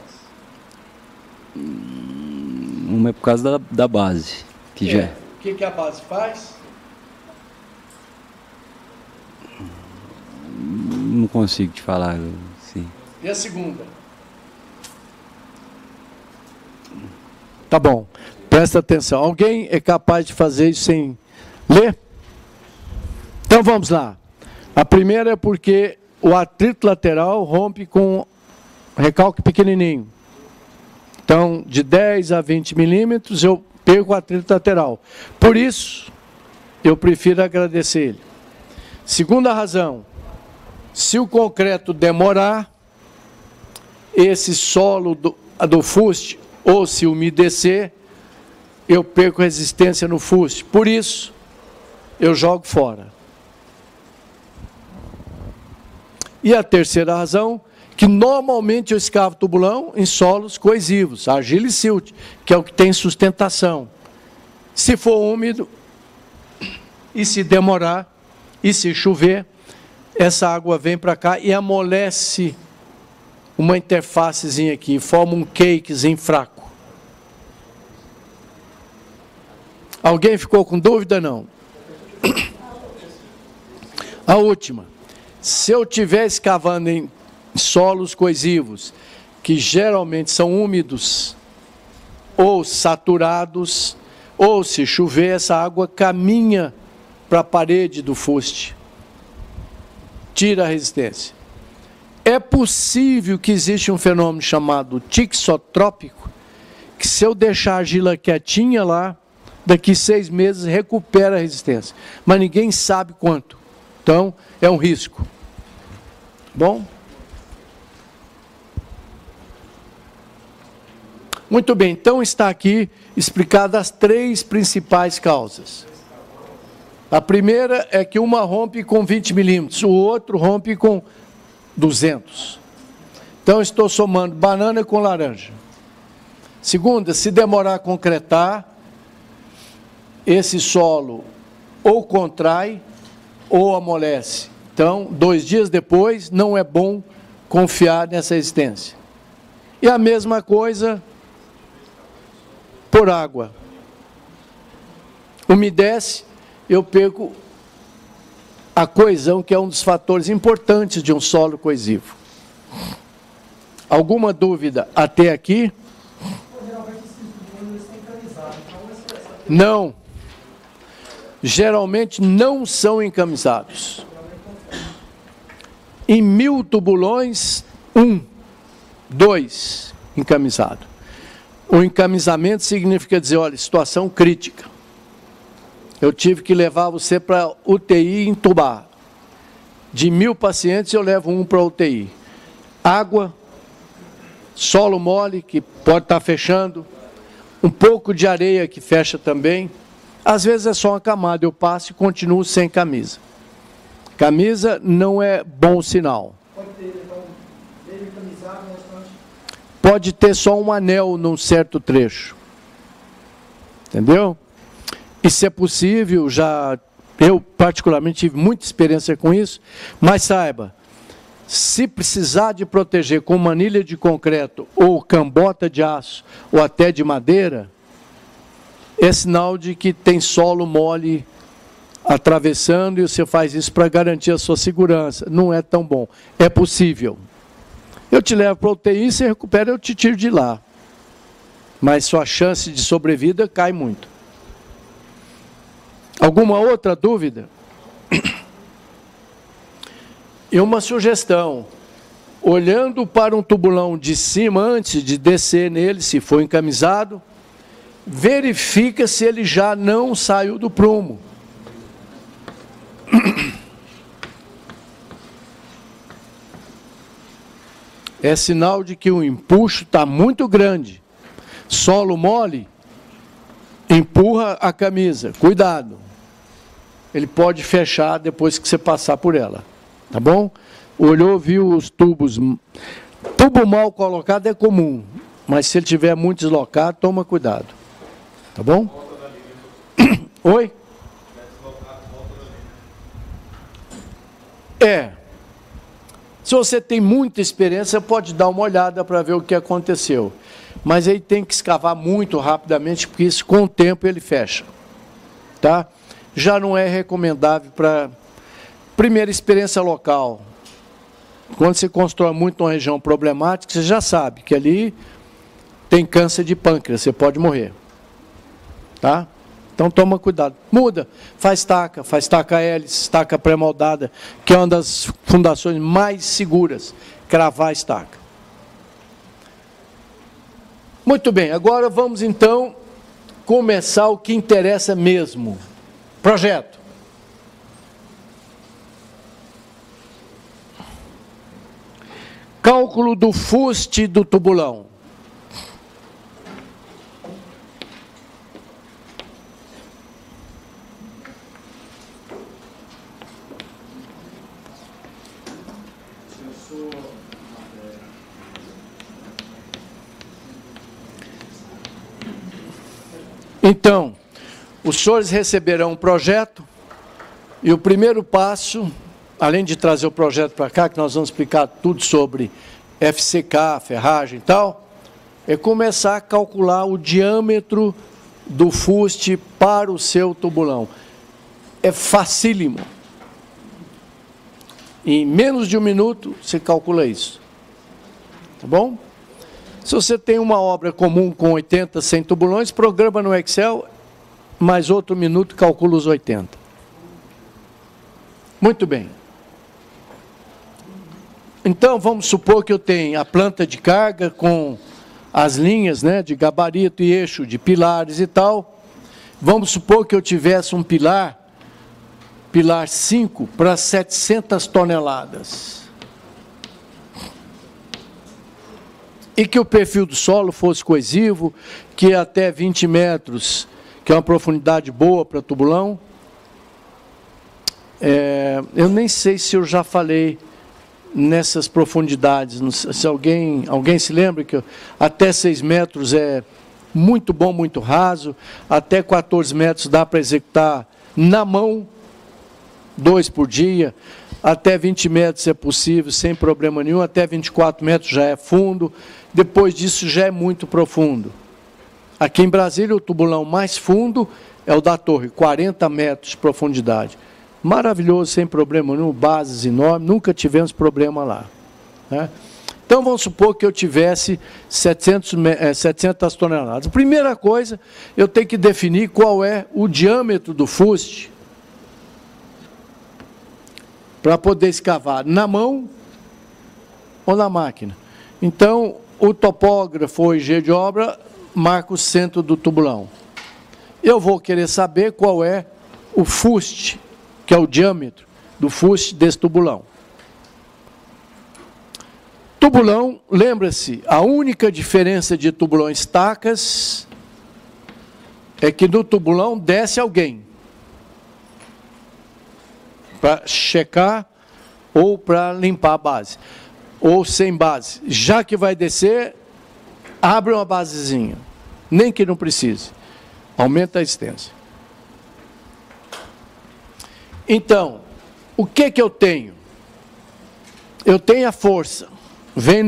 Uma é por causa da base. Que já... O que a base faz? Não consigo te falar, sim. E a segunda? Tá bom. Presta atenção. Alguém é capaz de fazer isso sem ler? Então vamos lá. A primeira é porque o atrito lateral rompe com recalque pequenininho. Então, de 10 a 20 milímetros, eu perco o atrito lateral. Por isso, eu prefiro agradecer ele. Segunda razão, se o concreto demorar, esse solo do fuste, ou se umedecer, eu perco resistência no fuste. Por isso, eu jogo fora. E a terceira razão, que normalmente eu escavo tubulão em solos coesivos, argila e silt, que é o que tem sustentação. Se for úmido, e se demorar, e se chover, essa água vem para cá e amolece uma interfacezinha aqui, forma um cakezinho fraco. Alguém ficou com dúvida? Não. A última. Se eu estiver escavando em solos coesivos, que geralmente são úmidos, ou saturados, ou se chover, essa água caminha para a parede do fuste. Tira a resistência. É possível que exista um fenômeno chamado tixotrópico, que se eu deixar a argila quietinha lá, daqui 6 meses recupera a resistência. Mas ninguém sabe quanto. Então, é um risco. Bom? Muito bem, então está aqui explicadas as 3 principais causas. A primeira é que uma rompe com 20 milímetros, o outro rompe com 200. Então, estou somando banana com laranja. Segunda, se demorar a concretar, esse solo ou contrai ou amolece. Então, 2 dias depois, não é bom confiar nessa resistência. E a mesma coisa por água. Umedece, eu perco a coesão, que é um dos fatores importantes de um solo coesivo. Alguma dúvida até aqui? Não. Geralmente não são encamisados. Em 1000 tubulões, 1, 2 encamisado. O encamisamento significa dizer, olha, situação crítica. Eu tive que levar você para UTI e entubar. De 1000 pacientes, eu levo 1 para UTI. Água, solo mole, que pode estar fechando, um pouco de areia que fecha também. Às vezes é só uma camada, eu passo e continuo sem camisa. Camisa não é bom sinal. Pode ter, então, dele encamisado, pode ter só um anel num certo trecho. Entendeu? E se é possível, eu particularmente tive muita experiência com isso, mas saiba, se precisar de proteger com manilha de concreto ou cambota de aço ou até de madeira, é sinal de que tem solo mole atravessando e você faz isso para garantir a sua segurança. Não é tão bom. É possível. Eu te levo para a UTI, você recupera, eu te tiro de lá. Mas sua chance de sobrevida cai muito. Alguma outra dúvida? E uma sugestão. Olhando para um tubulão de cima, antes de descer nele, se for encamisado, verifica se ele já não saiu do prumo. É sinal de que o empuxo está muito grande. Solo mole, empurra a camisa. Cuidado. Ele pode fechar depois que você passar por ela. Tá bom? Olhou, viu os tubos. Tubo mal colocado é comum, mas se ele estiver muito deslocado, toma cuidado. Tá bom? Oi? Se você tem muita experiência, pode dar uma olhada para ver o que aconteceu. Mas aí tem que escavar muito rapidamente, porque isso com o tempo ele fecha. Tá? Já não é recomendável para primeira experiência local. Quando você constrói muito uma região problemática, você já sabe que ali tem câncer de pâncreas, você pode morrer. Tá? Então toma cuidado. Muda, faz taca hélice, estaca pré-moldada, que é uma das fundações mais seguras, cravar a estaca. Muito bem, agora vamos então começar o que interessa mesmo. Projeto. Cálculo do fuste do tubulão. Então, os senhores receberão um projeto e o primeiro passo, além de trazer o projeto para cá, que nós vamos explicar tudo sobre FCK, ferragem e tal, é começar a calcular o diâmetro do fuste para o seu tubulão. É facílimo. Em menos de 1 minuto, você calcula isso. Tá bom? Se você tem uma obra comum com 80, 100 tubulões, programa no Excel, mais outro minuto, calcula os 80. Muito bem. Então, vamos supor que eu tenho a planta de carga com as linhas, né, de gabarito e eixo, de pilares e tal. Vamos supor que eu tivesse um pilar 5 para 700 toneladas. E que o perfil do solo fosse coesivo, que até 20 metros, que é uma profundidade boa para tubulão. Eu nem sei se eu já falei nessas profundidades. Se alguém se lembra que até 6 metros é muito bom, muito raso, até 14 metros dá para executar na mão, 2 por dia, até 20 metros é possível, sem problema nenhum, até 24 metros já é fundo, depois disso já é muito profundo. Aqui em Brasília, o tubulão mais fundo é o da Torre, 40 metros de profundidade. Maravilhoso, sem problema nenhum, bases enormes, nunca tivemos problema lá, né? Então, vamos supor que eu tivesse 700 toneladas. Primeira coisa, eu tenho que definir qual é o diâmetro do fuste para poder escavar na mão ou na máquina. Então, o topógrafo ou engenheiro de obra marca o centro do tubulão. Eu vou querer saber qual é o fuste, que é o diâmetro do fuste desse tubulão. Tubulão, lembra-se, a única diferença de tubulões tacas é que no tubulão desce alguém para checar ou para limpar a base, ou sem base. Já que vai descer, abre uma basezinha, nem que não precise, aumenta a extensão. Então, o que eu tenho? Eu tenho a força, vem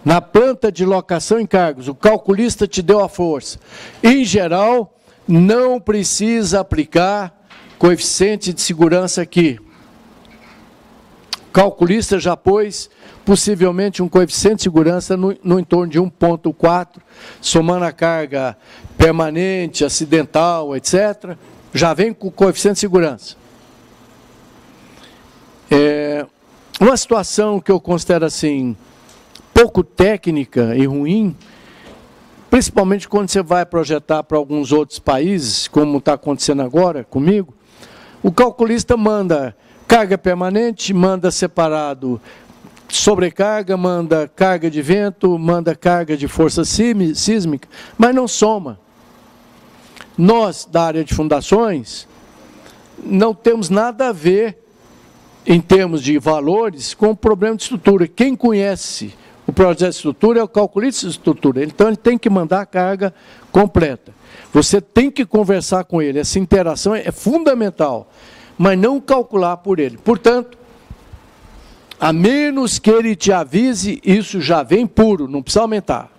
na planta de locação em cargos, o calculista te deu a força. Em geral, não precisa aplicar coeficiente de segurança aqui. O calculista já pôs possivelmente um coeficiente de segurança no entorno de 1,4, somando a carga permanente, acidental, etc., já vem com coeficiente de segurança. Uma situação que eu considero assim, pouco técnica e ruim, principalmente quando você vai projetar para alguns outros países, como está acontecendo agora comigo, o calculista manda carga permanente, manda separado sobrecarga, manda carga de vento, manda carga de força sísmica, mas não soma. Nós, da área de fundações, não temos nada a ver em termos de valores, com o problema de estrutura. Quem conhece o projeto de estrutura é o calculista de estrutura. Então, ele tem que mandar a carga completa. Você tem que conversar com ele. Essa interação é fundamental, mas não calcular por ele. Portanto, a menos que ele te avise, isso já vem puro, não precisa aumentar.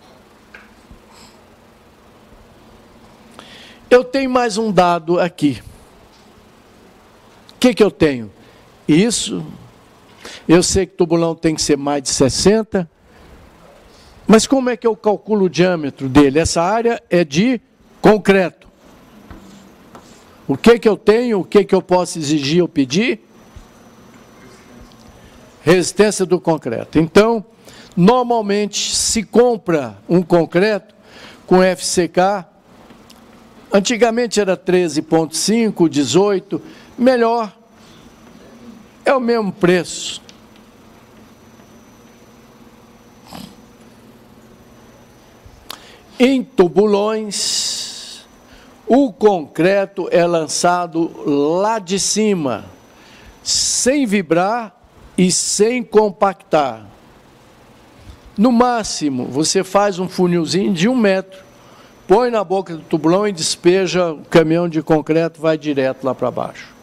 Eu tenho mais um dado aqui. O que eu tenho? Isso, eu sei que o tubulão tem que ser mais de 60, mas como é que eu calculo o diâmetro dele? Essa área é de concreto. O que eu tenho, o que eu posso exigir ou pedir? Resistência do concreto. Então, normalmente se compra um concreto com FCK, antigamente era 13,5, 18, melhor. É o mesmo preço. Em tubulões, o concreto é lançado lá de cima, sem vibrar e sem compactar. No máximo, você faz um funilzinho de 1 metro, põe na boca do tubulão e despeja, o caminhão de concreto vai direto lá para baixo.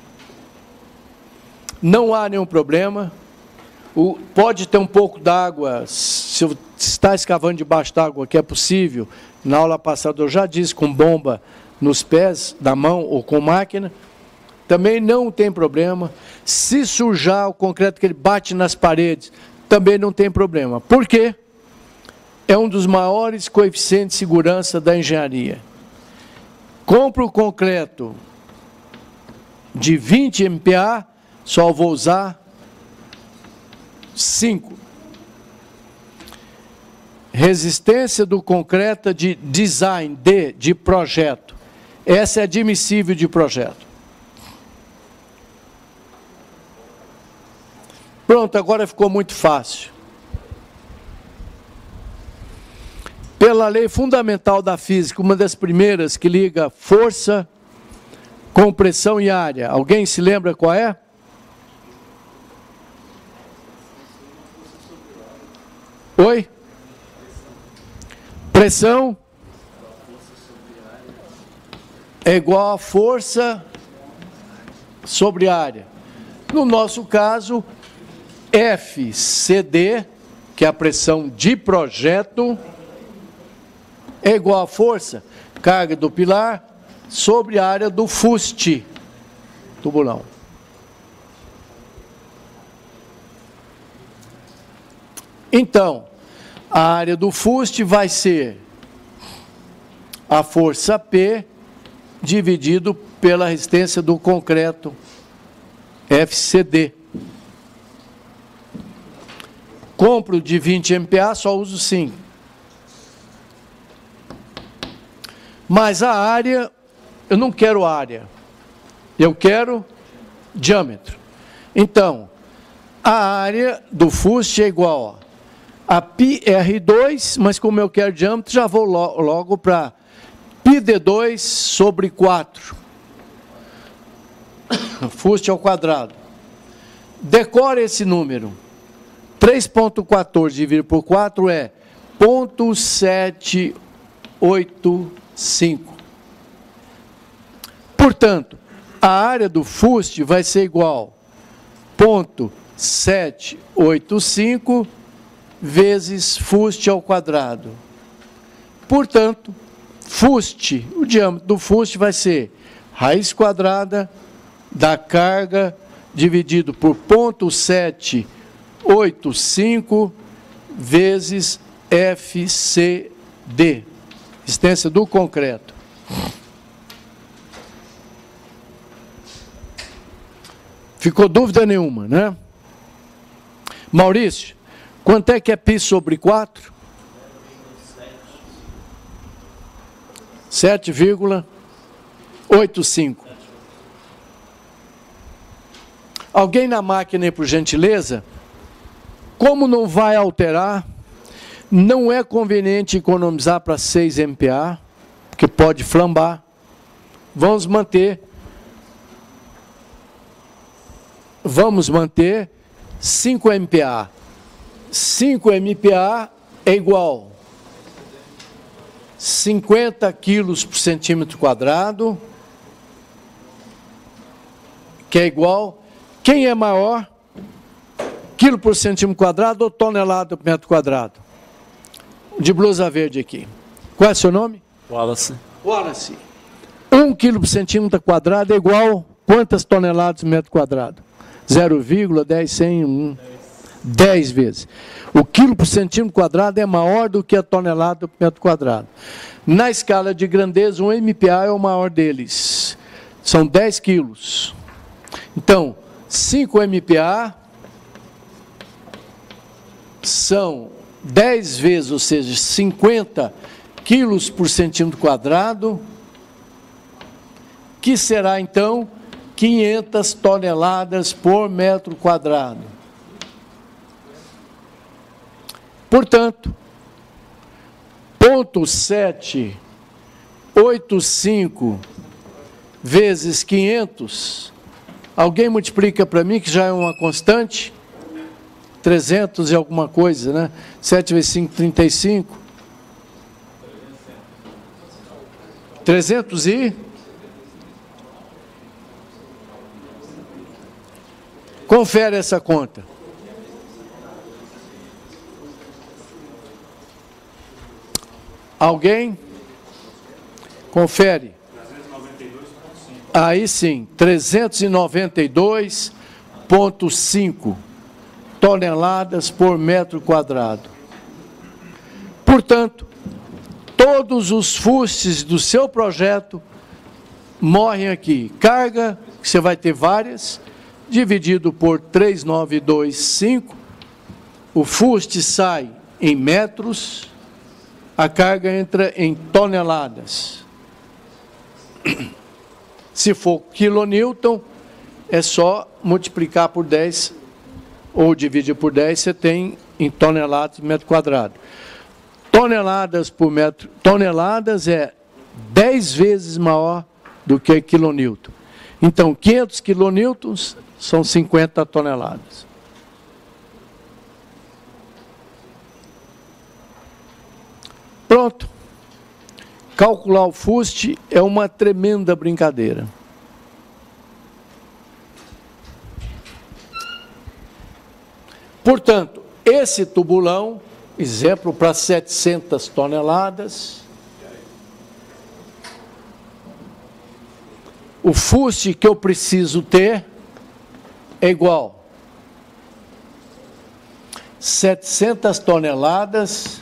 Não há nenhum problema. Pode ter um pouco d'água, se está escavando debaixo d'água, que é possível. Na aula passada eu já disse, com bomba nos pés, da mão ou com máquina, também não tem problema. Se sujar o concreto que ele bate nas paredes, também não tem problema. Por quê? É um dos maiores coeficientes de segurança da engenharia. Compra o concreto de 20 MPa, só vou usar 5. Resistência do concreto de design, de projeto. Essa é admissível de projeto. Pronto, agora ficou muito fácil. Pela lei fundamental da física, uma das primeiras que liga força, compressão e área. Alguém se lembra qual é? Oi? Pressão é igual a força sobre área. No nosso caso, FCD, que é a pressão de projeto, é igual a força, carga do pilar, sobre a área do fuste, tubulão. Então, a área do fuste vai ser a força P dividido pela resistência do concreto, FCD. Compro de 20 MPa, só uso 5. Mas a área, eu não quero área, eu quero diâmetro. Então, a área do fuste é igual a πr2, mas como eu quero diâmetro, já vou logo para πd2 sobre 4. Fuste ao quadrado. Decore esse número. 3,14 dividido por 4 é 0,785. Portanto, a área do fuste vai ser igual a 0,785 vezes fuste ao quadrado. Portanto, fuste, o diâmetro do fuste vai ser raiz quadrada da carga dividido por 0,785 vezes FCD, resistência do concreto. Ficou dúvida nenhuma, né? Maurício, quanto é que é π sobre 4? 7,85. Alguém na máquina aí, por gentileza? Como não vai alterar, não é conveniente economizar para 6 MPa, porque pode flambar. Vamos manter 5 MPa. 5 MPa é igual a 50 quilos por centímetro quadrado, que é igual, quem é maior, quilo por centímetro quadrado ou tonelada por metro quadrado? De blusa verde aqui. Qual é o seu nome? Wallace. Wallace. 1 quilo por centímetro quadrado é igual quantas toneladas por metro quadrado? 0,10, 100, 1. 10 vezes. O quilo por centímetro quadrado é maior do que a tonelada por metro quadrado. Na escala de grandeza, o MPa é o maior deles. São 10 quilos. Então, 5 MPa são 10 vezes, ou seja, 50 quilos por centímetro quadrado, que será, então, 500 toneladas por metro quadrado. Portanto, 0,785 vezes 500, alguém multiplica para mim, que já é uma constante, 300 e alguma coisa, né? 7 vezes 5, 35. 300 e... Confere essa conta. Alguém? Confere. Aí sim, 392,5 toneladas por metro quadrado. Portanto, todos os fustes do seu projeto morrem aqui. Carga, que você vai ter várias, dividido por 3,925 O fuste sai em metros, a carga entra em toneladas. Se for quilonewton, é só multiplicar por 10 ou dividir por 10, você tem em toneladas por metro quadrado. Toneladas por metro, toneladas é 10 vezes maior do que quilonewton. Então, 500 quilonewtons são 50 toneladas. Pronto. Calcular o fuste é uma tremenda brincadeira. Portanto, esse tubulão, exemplo para 700 toneladas, o fuste que eu preciso ter é igual 700 toneladas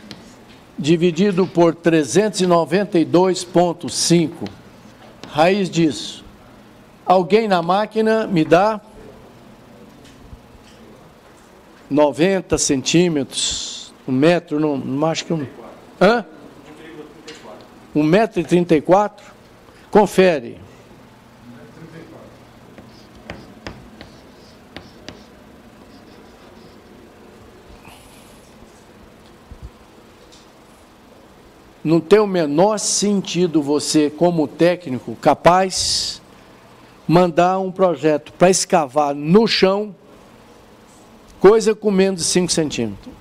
dividido por 392,5. Raiz disso. Alguém na máquina me dá 90 centímetros, 1 metro, não acho que hã? 1,34 m? Confere. Não tem o menor sentido você, como técnico, capaz, mandar um projeto para escavar no chão, coisa com menos de 5 centímetros.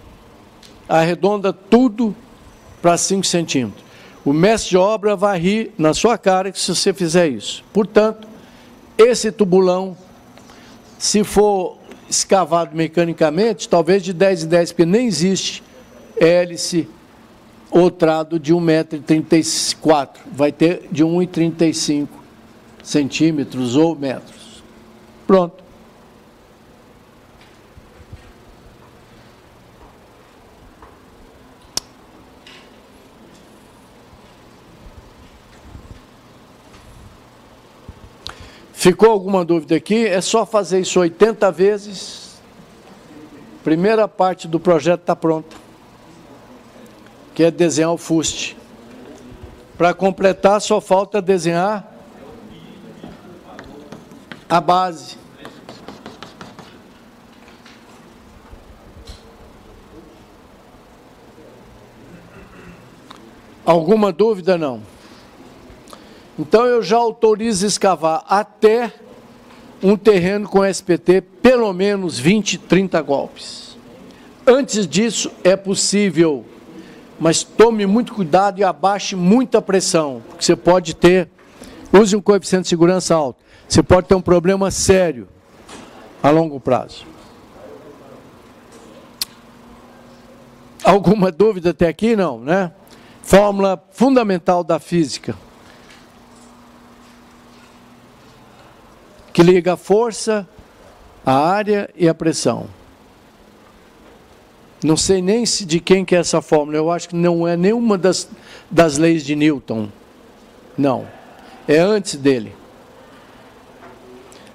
Arredonda tudo para 5 centímetros. O mestre de obra vai rir na sua cara se você fizer isso. Portanto, esse tubulão, se for escavado mecanicamente, talvez de 10 em 10, porque nem existe hélice ou trado de 1,34 m, vai ter de 1,35 centímetros ou metros. Pronto. Ficou alguma dúvida aqui? É só fazer isso 80 vezes. Primeira parte do projeto está pronta, que é desenhar o fuste. Para completar, só falta desenhar a base. Alguma dúvida? Não. Então eu já autorizo escavar até um terreno com SPT pelo menos 20, 30 golpes. Antes disso é possível, mas tome muito cuidado e abaixe muita pressão, porque você pode ter, use um coeficiente de segurança alto, você pode ter um problema sério a longo prazo. Alguma dúvida até aqui? Não, né? Fórmula fundamental da física, que liga a força, a área e a pressão. Não sei nem de quem que é essa fórmula, eu acho que não é nenhuma das leis de Newton. Não, é antes dele.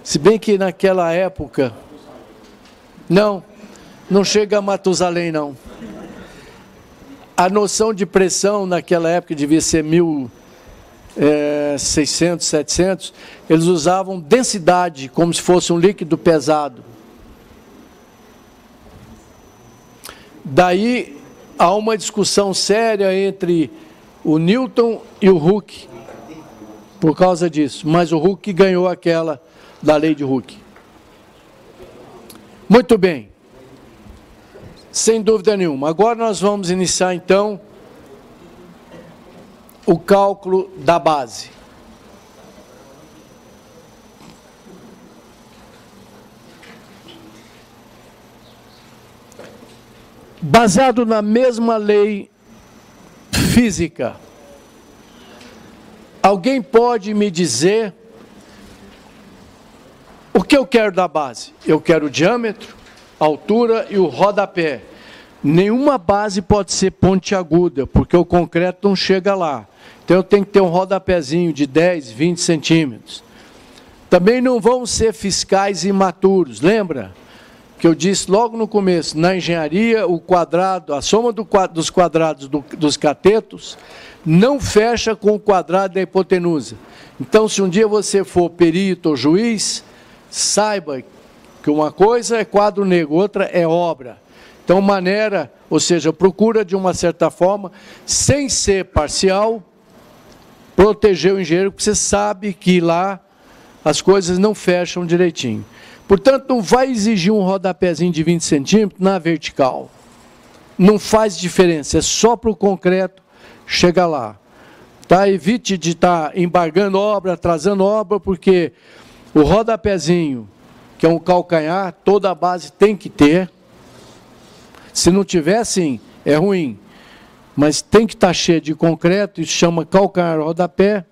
Se bem que naquela época, não chega a Matusalém, não. A noção de pressão naquela época devia ser 1600, 700, eles usavam densidade, como se fosse um líquido pesado. Daí há uma discussão séria entre o Newton e o Hooke, por causa disso, mas o Hooke ganhou aquela da lei de Hooke. Muito bem, sem dúvida nenhuma. Agora nós vamos iniciar então o cálculo da base. Baseado na mesma lei física, alguém pode me dizer o que eu quero da base? Eu quero o diâmetro, a altura e o rodapé. Nenhuma base pode ser pontiaguda, porque o concreto não chega lá. Então eu tenho que ter um rodapézinho de 10, 20 centímetros. Também não vão ser fiscais imaturos, lembra? que eu disse logo no começo, na engenharia, o quadrado, a soma dos quadrados dos catetos não fecha com o quadrado da hipotenusa. Então, se um dia você for perito ou juiz, saiba que uma coisa é quadro negro, outra é obra. Então, maneira, ou seja, procura de uma certa forma, sem ser parcial, proteger o engenheiro, porque você sabe que lá as coisas não fecham direitinho. Portanto, não vai exigir um rodapézinho de 20 centímetros na vertical. Não faz diferença, é só para o concreto chegar lá. Tá? Evite de estar embargando obra, atrasando obra, porque o rodapézinho, que é um calcanhar, toda a base tem que ter. Se não tiver, sim, é ruim. Mas tem que estar cheio de concreto, isso chama calcanhar rodapé,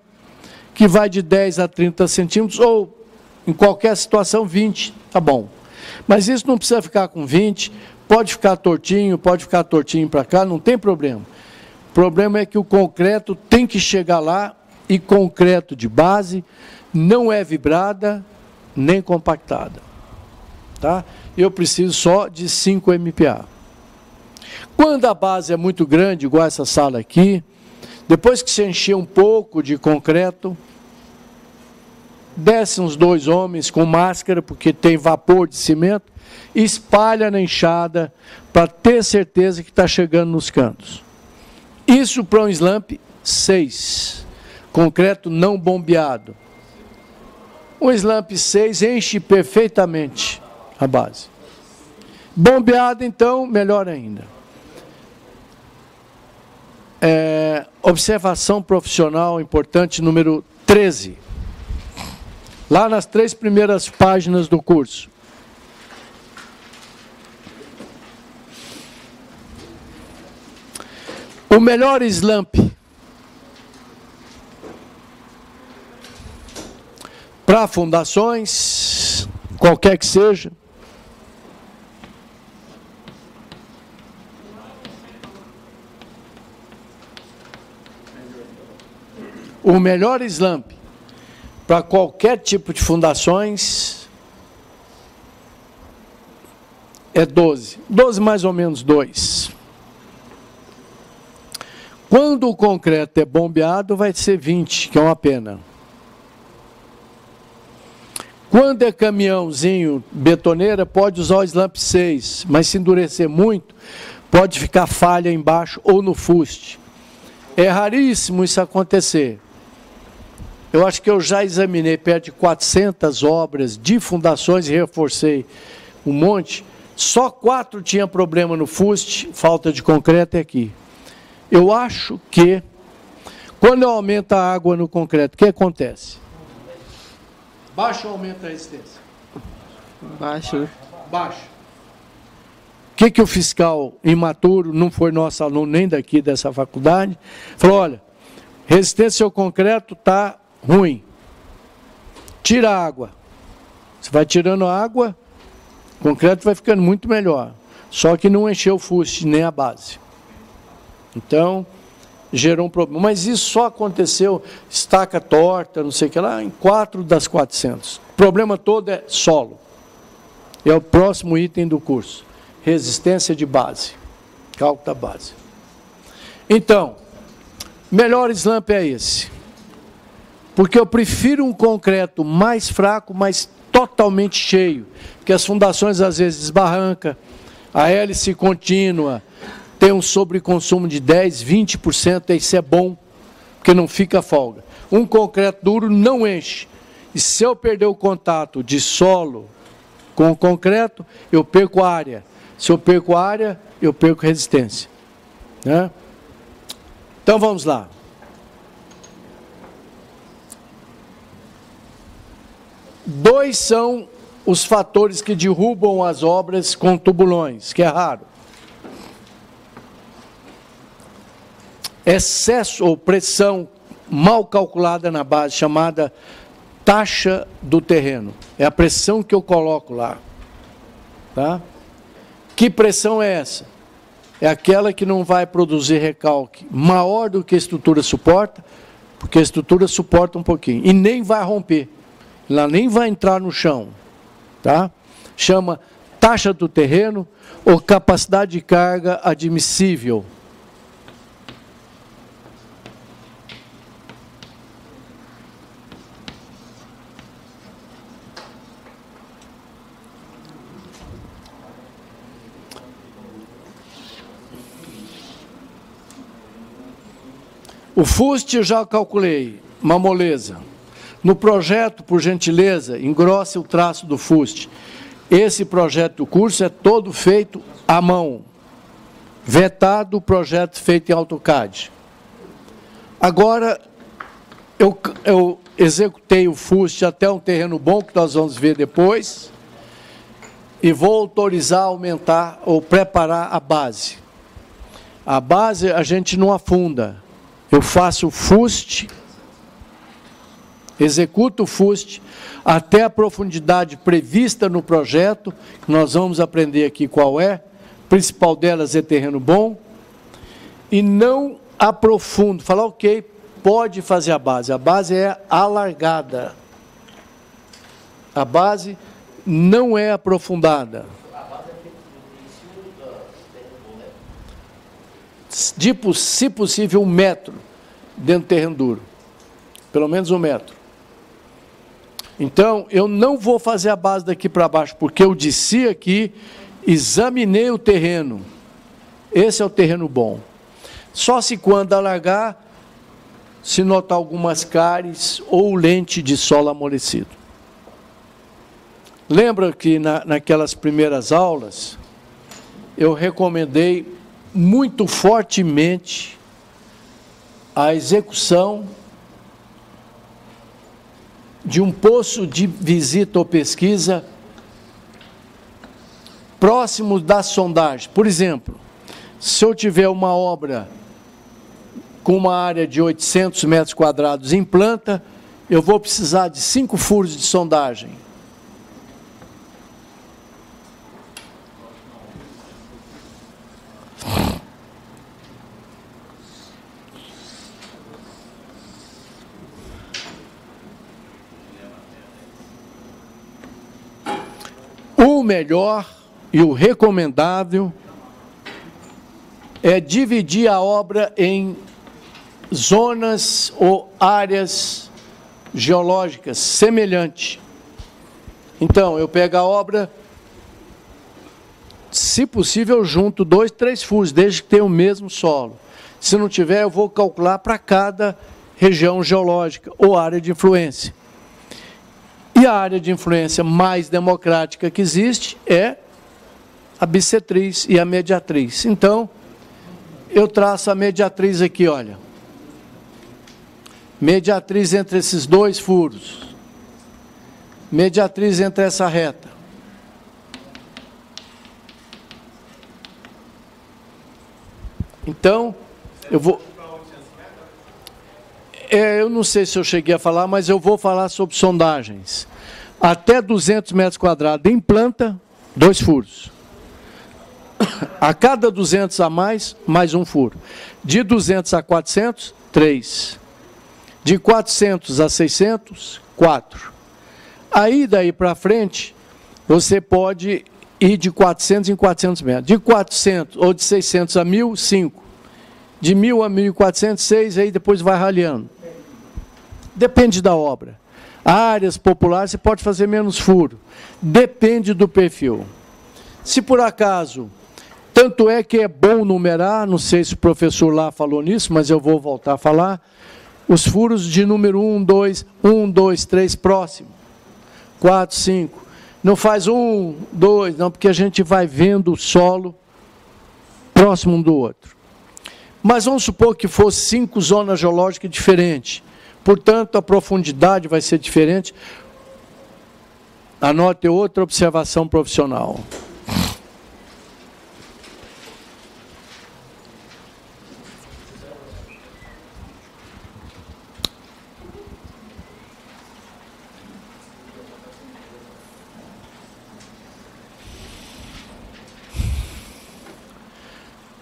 que vai de 10 a 30 centímetros, ou em qualquer situação 20, tá bom. Mas isso não precisa ficar com 20, pode ficar tortinho para cá, não tem problema. O problema é que o concreto tem que chegar lá, e concreto de base não é vibrada nem compactada. Tá? Eu preciso só de 5 MPa. Quando a base é muito grande, igual essa sala aqui, depois que você encher um pouco de concreto, desce uns 2 homens com máscara, porque tem vapor de cimento, e espalha na enxada para ter certeza que está chegando nos cantos. Isso para um slump 6, concreto não bombeado. Um slump 6 enche perfeitamente a base. Bombeado, então, melhor ainda. Observação profissional importante número 13. Lá nas 3 primeiras páginas do curso. O melhor slump para fundações, qualquer que seja, o melhor slump para qualquer tipo de fundações é 12. 12 mais ou menos 2. Quando o concreto é bombeado, vai ser 20, que é uma pena. Quando é caminhãozinho, betoneira, pode usar o slump 6, mas se endurecer muito, pode ficar falha embaixo ou no fuste. É raríssimo isso acontecer. Eu acho que eu já examinei perto de 400 obras de fundações e reforcei um monte. Só 4 tinha problema no fuste, falta de concreto é aqui. Eu acho que, quando aumenta a água no concreto, o que acontece? Baixa ou aumenta a resistência? Baixa, né? Baixa. O que o fiscal imaturo, não foi nosso aluno nem daqui dessa faculdade, falou, olha, resistência ao concreto está ruim. Tira a água. Você vai tirando a água, o concreto vai ficando muito melhor. Só que não encheu o fuste, nem a base. Então, gerou um problema. Mas isso só aconteceu, estaca torta, não sei o que lá, em 4 das 400. O problema todo é solo. É o próximo item do curso. Resistência de base. Cálculo da base. Então, melhor slump é esse. Porque eu prefiro um concreto mais fraco, mas totalmente cheio. Porque as fundações às vezes desbarrancam, a hélice contínua tem um sobreconsumo de 10%, 20%, isso é bom, porque não fica folga. Um concreto duro não enche. E se eu perder o contato de solo com o concreto, eu perco a área. Se eu perco a área, eu perco resistência. Né? Então vamos lá. Dois são os fatores que derrubam as obras com tubulões, que é raro. Excesso ou pressão mal calculada na base, chamada taxa do terreno. É a pressão que eu coloco lá. Tá? Que pressão é essa? É aquela que não vai produzir recalque maior do que a estrutura suporta, porque a estrutura suporta um pouquinho, e nem vai romper. Ela nem vai entrar no chão. Tá? Chama taxa do terreno ou capacidade de carga admissível? O fuste eu já calculei, uma moleza. No projeto, por gentileza, engrosse o traço do fuste. Esse projeto do curso é todo feito à mão. Vetado o projeto feito em AutoCAD. Agora, eu executei o fuste até um terreno bom, que nós vamos ver depois, e vou autorizar, aumentar ou preparar a base. A base a gente não afunda. Eu faço o fuste, executo o fuste até a profundidade prevista no projeto, que nós vamos aprender aqui qual é, a principal delas é terreno bom, e não aprofundo, falar ok, pode fazer a base é alargada, a base não é aprofundada. Se possível, 1 metro dentro do terreno duro. Pelo menos 1 metro. Então, eu não vou fazer a base daqui para baixo, porque eu desci aqui, examinei o terreno. Esse é o terreno bom. Só se quando alargar, se notar algumas cáries ou lente de solo amolecido. Lembra que naquelas primeiras aulas, eu recomendei muito fortemente a execução de um poço de visita ou pesquisa próximo da sondagem. Por exemplo, se eu tiver uma obra com uma área de 800 metros quadrados em planta, eu vou precisar de 5 furos de sondagem. O melhor e o recomendável é dividir a obra em zonas ou áreas geológicas semelhantes. Então, eu pego a obra, se possível, junto 2, 3 furos, desde que tenha o mesmo solo. Se não tiver, eu vou calcular para cada região geológica ou área de influência. E a área de influência mais democrática que existe é a bissetriz e a mediatriz. Então, eu traço a mediatriz aqui, olha. Mediatriz entre esses 2 furos. Mediatriz entre essa reta. Então, eu vou... eu não sei se eu cheguei a falar, mas eu vou falar sobre sondagens. Até 200 metros quadrados em planta, 2 furos. A cada 200 a mais 1 furo. De 200 a 400, 3. De 400 a 600, 4. Aí, daí para frente, você pode ir de 400 em 400 metros. De 400 ou de 600 a 1.000, 5. De 1.000 a 1.400, 6, aí depois vai raliando. Depende da obra. Áreas populares você pode fazer menos furo. Depende do perfil. Se por acaso, tanto é que é bom numerar, não sei se o professor lá falou nisso, mas eu vou voltar a falar, os furos de número 1, 2, 3 próximo. 4, 5. Não faz 1, 2, não, porque a gente vai vendo o solo próximo um do outro. Mas vamos supor que fosse 5 zonas geológicas diferentes. Portanto, a profundidade vai ser diferente. Anote outra observação profissional.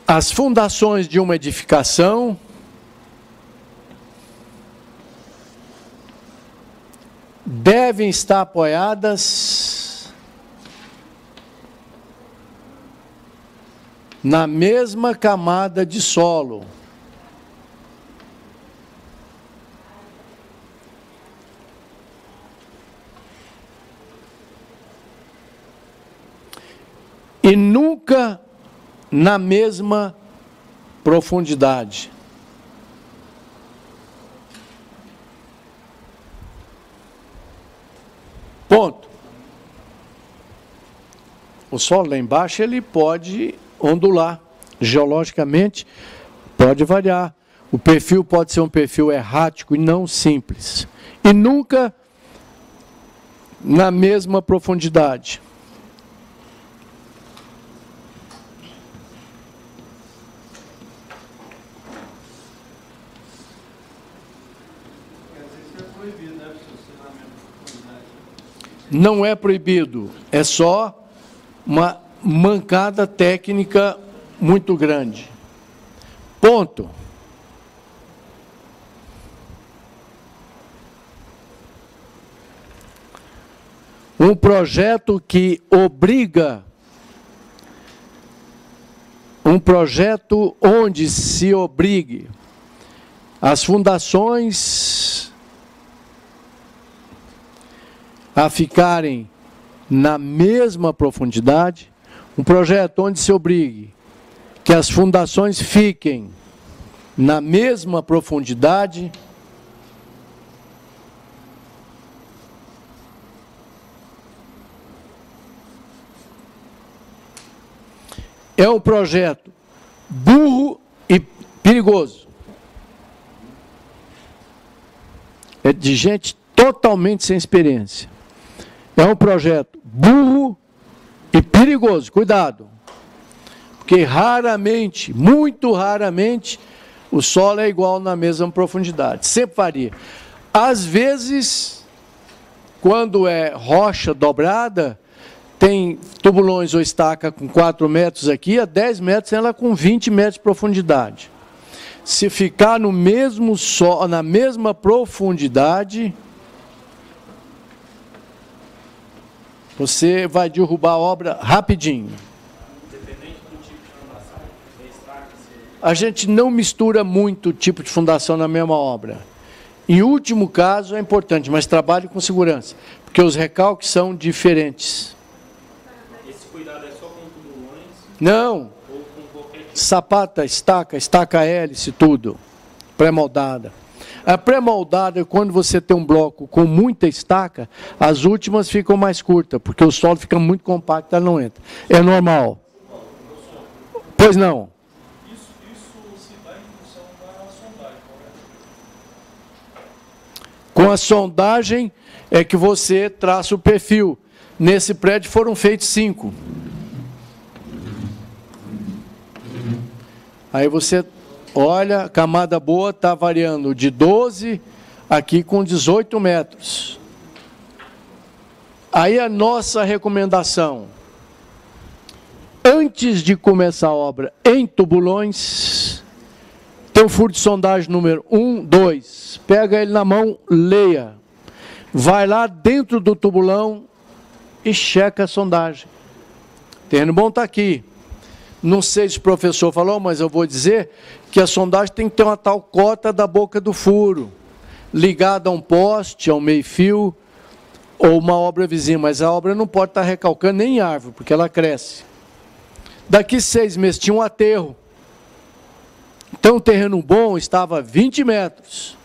As fundações de uma edificação devem estar apoiadas na mesma camada de solo. E nunca na mesma profundidade. Ponto. O solo lá embaixo ele pode ondular, geologicamente pode variar. O perfil pode ser um perfil errático e não simples. E nunca na mesma profundidade. Não é proibido, é só uma mancada técnica muito grande. Ponto. Um projeto que obriga, um projeto onde se obrigue as fundações a ficarem na mesma profundidade, um projeto onde se obrigue que as fundações fiquem na mesma profundidade, é um projeto burro e perigoso. É de gente totalmente sem experiência. É um projeto burro e perigoso, cuidado. Porque raramente, muito raramente, o solo é igual na mesma profundidade. Sempre varia. Às vezes, quando é rocha dobrada, tem tubulões ou estaca com 4 metros aqui, a 10 metros ela com 20 metros de profundidade. Se ficar no mesmo solo, na mesma profundidade, você vai derrubar a obra rapidinho. Independente do tipo de fundação, se estaca, A gente não mistura muito o tipo de fundação na mesma obra. Em último caso é importante, mas trabalhe com segurança, porque os recalques são diferentes. Esse cuidado é só com tubulões Não, ou com qualquer tipo? sapata, estaca hélice, tudo, pré-moldada. A pré-moldada é quando você tem um bloco com muita estaca, as últimas ficam mais curtas, porque o solo fica muito compacto, ela não entra. É normal. Pois não. Isso se dá em função da sondagem, correto? Com a sondagem é que você traça o perfil. Nesse prédio foram feitos 5. Aí você olha, a camada boa está variando de 12 aqui com 18 metros. Aí a nossa recomendação, antes de começar a obra em tubulões, tem o furo de sondagem número 1, 2. Pega ele na mão, leia. Vai lá dentro do tubulão e checa a sondagem. Terreno bom está aqui. Não sei se o professor falou, mas eu vou dizer que a sondagem tem que ter uma tal cota da boca do furo, ligada a um poste, a um meio-fio, ou uma obra vizinha, mas a obra não pode estar recalcando nem em árvore, porque ela cresce. Daqui 6 meses tinha um aterro. Então o terreno bom estava a 20 metros.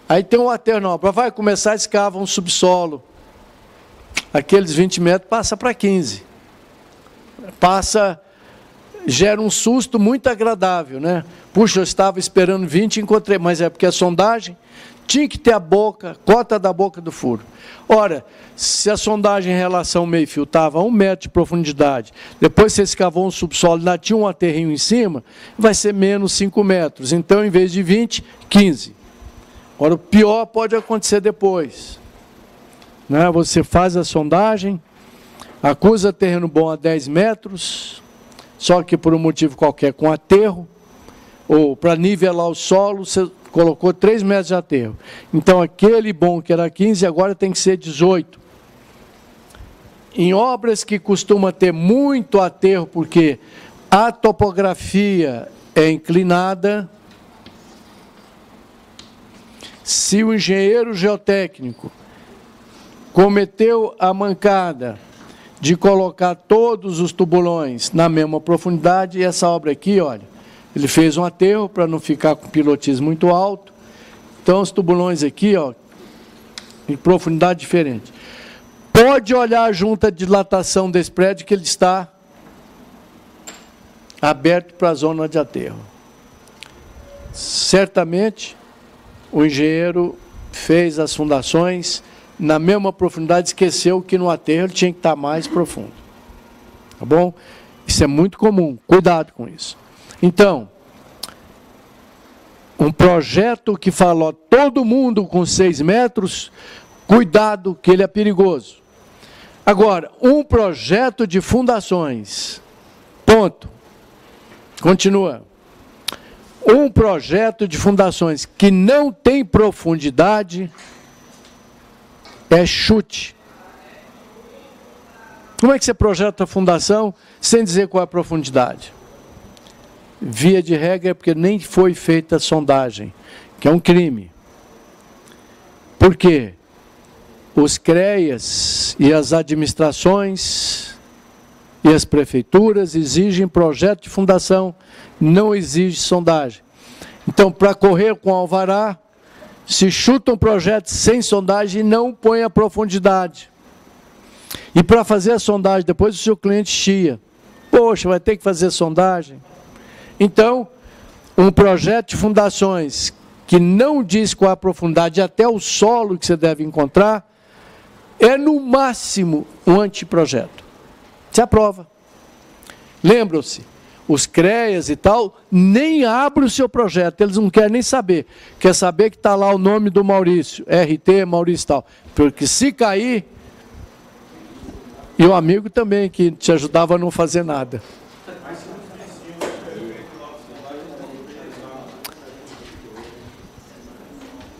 Aí tem um aterro na obra, vai começar a escavar um subsolo. Aqueles 20 metros passa para 15. Gera um susto muito agradável, né? Puxa, eu estava esperando 20 e encontrei, mas é porque a sondagem tinha que ter a cota da boca do furo. Ora, se a sondagem em relação ao meio-fio estava a 1 metro de profundidade, depois você escavou um subsolo, ainda tinha um aterrinho em cima, vai ser menos 5 metros. Então, em vez de 20, 15. Ora, o pior pode acontecer depois. Né? Você faz a sondagem, acusa terreno bom a 10 metros, só que por um motivo qualquer, com aterro, ou para nivelar o solo, você colocou 3 metros de aterro. Então, aquele bom que era 15, agora tem que ser 18. Em obras que costuma ter muito aterro, porque A topografia é inclinada. Se o engenheiro geotécnico cometeu a mancada de colocar todos os tubulões na mesma profundidade, e essa obra aqui, olha, ele fez um aterro para não ficar com pilotismo muito alto. Então, os tubulões aqui, ó, em profundidade diferente. Pode olhar a junta de dilatação desse prédio, que ele está aberto para a zona de aterro. Certamente, o engenheiro fez as fundações na mesma profundidade, esqueceu que no aterro ele tinha que estar mais profundo. Tá bom? Isso é muito comum, cuidado com isso. Então, um projeto que fala, ó, todo mundo com 6 metros, cuidado que ele é perigoso. Agora, um projeto de fundações, ponto. Continua. Um projeto de fundações que não tem profundidade é chute. Como é que você projeta a fundação sem dizer qual é a profundidade? Via de regra é porque nem foi feita a sondagem, que é um crime. Por quê? Os CREAs e as administrações e as prefeituras exigem projeto de fundação, não exige sondagem. Então, para correr com alvará, se chuta um projeto sem sondagem, não põe a profundidade. E para fazer a sondagem, depois o seu cliente chia. Poxa, vai ter que fazer sondagem. Então, um projeto de fundações que não diz qual a profundidade, até o solo que você deve encontrar, é no máximo um anteprojeto. Se aprova. Lembram-se, os CREAs e tal, nem abrem o seu projeto, eles não querem nem saber. Quer saber que está lá o nome do Maurício, RT, Maurício e tal. Porque se cair, e o amigo também, que te ajudava a não fazer nada.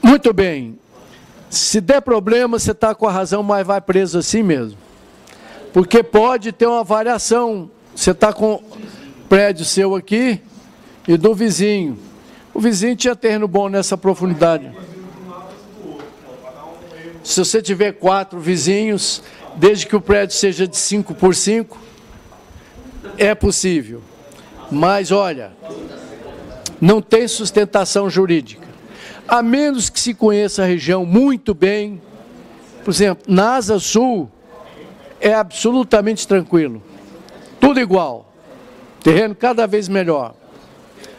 Muito bem. Se der problema, você está com a razão, mas vai preso assim mesmo. Porque pode ter uma variação. Você está com o prédio seu aqui e do vizinho. O vizinho tinha terreno bom nessa profundidade. Se você tiver 4 vizinhos, desde que o prédio seja de 5 por 5, é possível. Mas, olha, não tem sustentação jurídica. A menos que se conheça a região muito bem. Por exemplo, na Asa Sul, é absolutamente tranquilo. Tudo igual. Terreno cada vez melhor.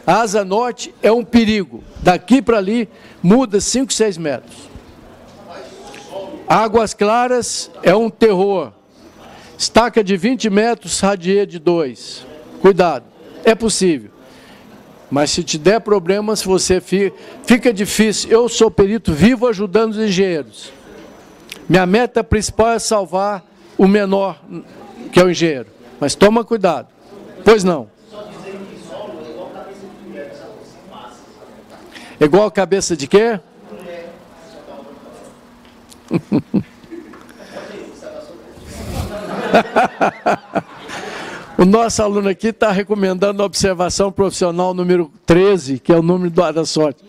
A Asa Norte é um perigo. Daqui para ali, muda 5, 6 metros. Águas Claras é um terror. Estaca de 20 metros, radier de 2. Cuidado. É possível. Mas se te der problemas, você fica difícil. Eu sou perito vivo ajudando os engenheiros. Minha meta principal é salvar o menor, que é o engenheiro. Mas toma cuidado. Pois não. É igual a cabeça de quê? O nosso aluno aqui está recomendando a observação profissional número 13, que é o número da sorte.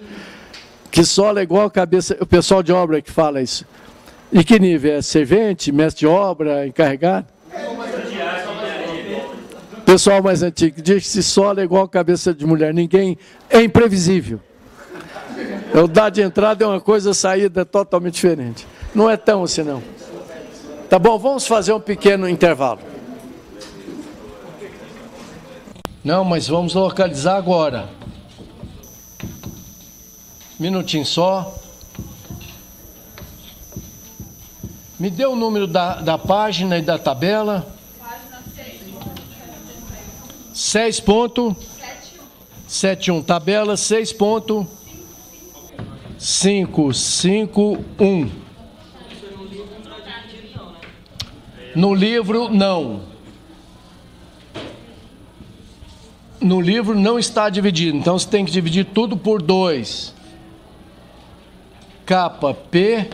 Que solo é igual a cabeça... O pessoal de obra que fala isso. E que nível? É servente, mestre de obra, encarregado? Pessoal mais antigo. Diz que se solo é igual a cabeça de mulher. Ninguém... É imprevisível. O dado de entrada é uma coisa, a saída é totalmente diferente. Não é tão assim, não. Tá bom, vamos fazer um pequeno intervalo. Não, mas vamos localizar agora. Minutinho só. Me dê o número da página e da tabela. Página 6. 6.71. Tabela 6.551. No livro, não. No livro não está dividido, então você tem que dividir tudo por 2. Capa P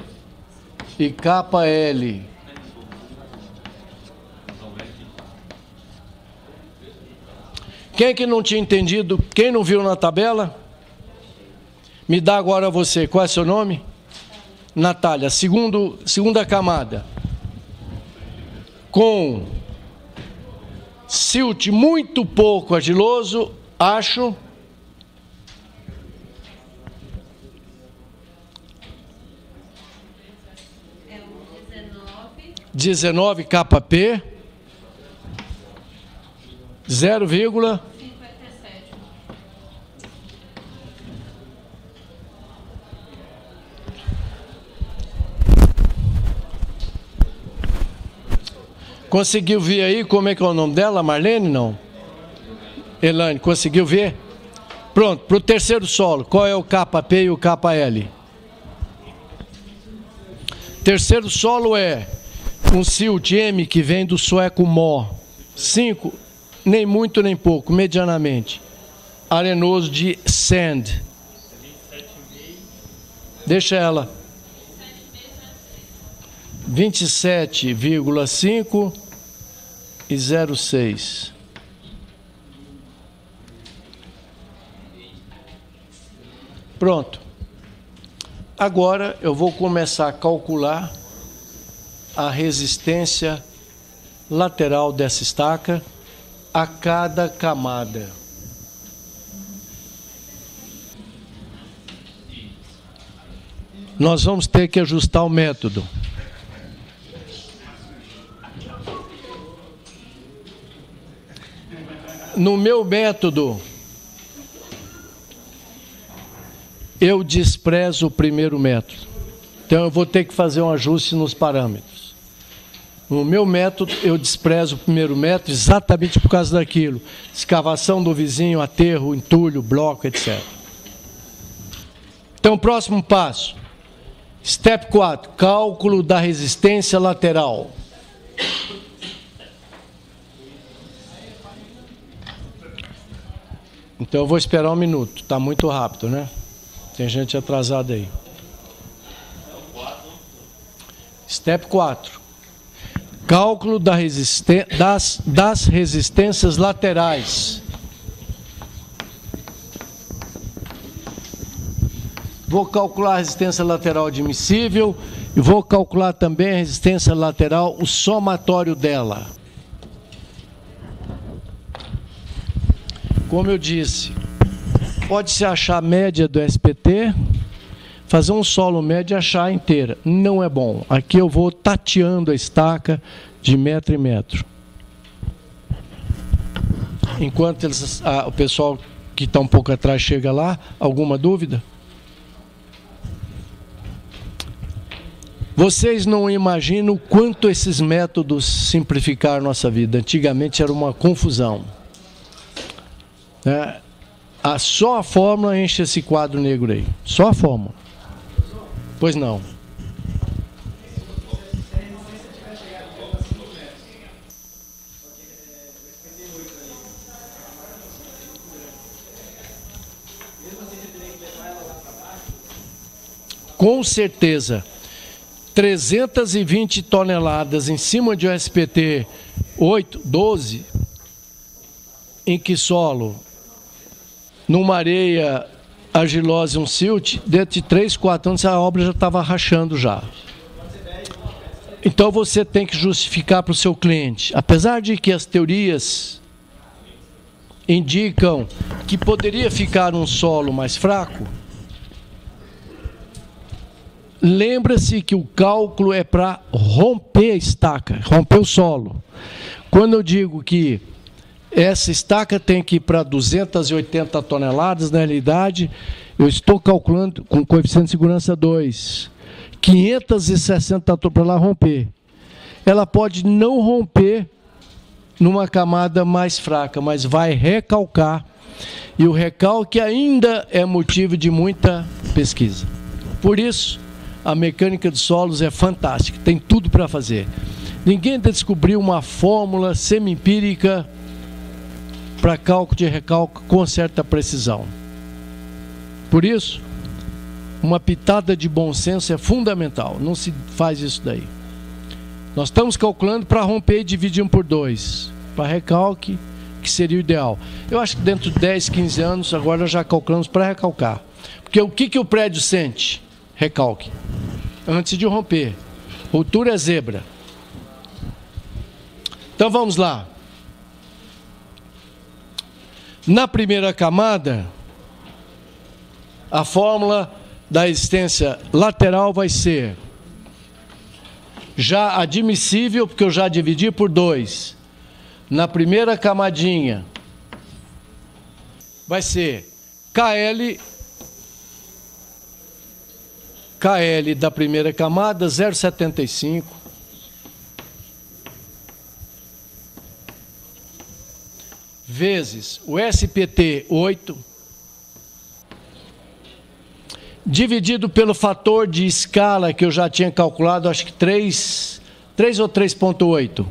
e capa L. Quem que não tinha entendido? Quem não viu na tabela? Me dá agora você. Qual é seu nome? Natália. Segunda camada. Com silt muito pouco argiloso, acho. É o 19 KP. 0,57. Conseguiu ver aí como é que é o nome dela? Marlene, não? Elane, conseguiu ver? Pronto, para o terceiro solo, qual é o KP e o KL? Terceiro solo é um silt M que vem do sueco Mó. 5, nem muito nem pouco, medianamente. Arenoso de sand. Deixa ela. 27,5 e 0,6. Pronto. Agora eu vou começar a calcular a resistência lateral dessa estaca a cada camada. Nós vamos ter que ajustar o método. No meu método, eu desprezo o primeiro método. Então eu vou ter que fazer um ajuste nos parâmetros. No meu método, eu desprezo o primeiro método exatamente por causa daquilo. Escavação do vizinho, aterro, entulho, bloco, etc. Então, próximo passo. Step 4, cálculo da resistência lateral. Então eu vou esperar um minuto, está muito rápido, né? Tem gente atrasada aí. Step 4. Cálculo da das resistências laterais. Vou calcular a resistência lateral admissível e vou calcular também a resistência lateral, o somatório dela. Como eu disse, pode-se achar a média do SPT, fazer um solo médio e achar a inteira. Não é bom. Aqui eu vou tateando a estaca de metro em metro. Enquanto o pessoal que está um pouco atrás chega lá, alguma dúvida? Vocês não imaginam o quanto esses métodos simplificaram nossa vida. Antigamente era uma confusão. Só a fórmula enche esse quadro negro aí. Só a fórmula. Pois não. Com certeza. 320 toneladas em cima de um SPT 8, 12, em que solo? Numa areia argilosa e um silt, dentro de 3, 4 anos a obra já estava rachando já. Então você tem que justificar para o seu cliente. Apesar de que as teorias indicam que poderia ficar um solo mais fraco, lembra-se que o cálculo é para romper a estaca, romper o solo. Quando eu digo que essa estaca tem que ir para 280 toneladas, na realidade, eu estou calculando com coeficiente de segurança 2. 560 para ela romper. Ela pode não romper numa camada mais fraca, mas vai recalcar. E o recalque ainda é motivo de muita pesquisa. Por isso, a mecânica de solos é fantástica, tem tudo para fazer. Ninguém ainda descobriu uma fórmula semi-empírica para cálculo de recalque com certa precisão. Por isso, uma pitada de bom senso é fundamental, não se faz isso daí. Nós estamos calculando para romper e dividir 1 por 2. Para recalque, que seria o ideal? Eu acho que dentro de 10, 15 anos, agora já calculamos para recalcar. Porque o que o prédio sente? Recalque. Antes de romper. Ruptura é zebra. Então vamos lá. Na primeira camada, a fórmula da resistência lateral vai ser já admissível, porque eu já dividi por 2. Na primeira camadinha, vai ser KL da primeira camada, 0,75. Vezes o SPT 8, dividido pelo fator de escala que eu já tinha calculado, acho que 3 ou 3,8.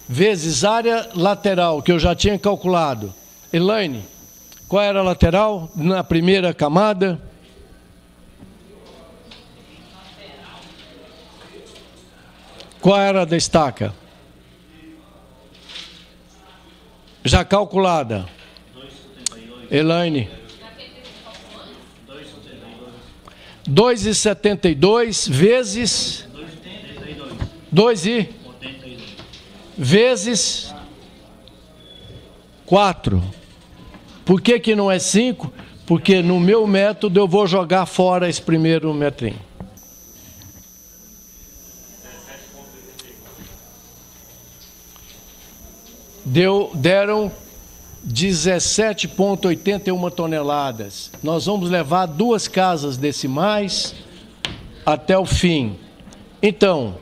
Vezes área lateral que eu já tinha calculado. Elaine, qual era a lateral na primeira camada? Qual era a da estaca? Já calculada. Elaine. 2,72 vezes 2 e vezes 4. Por que não é 5? Porque no meu método eu vou jogar fora esse primeiro metrinho. Deram 17,81 toneladas. Nós vamos levar 2 casas decimais até o fim. Então,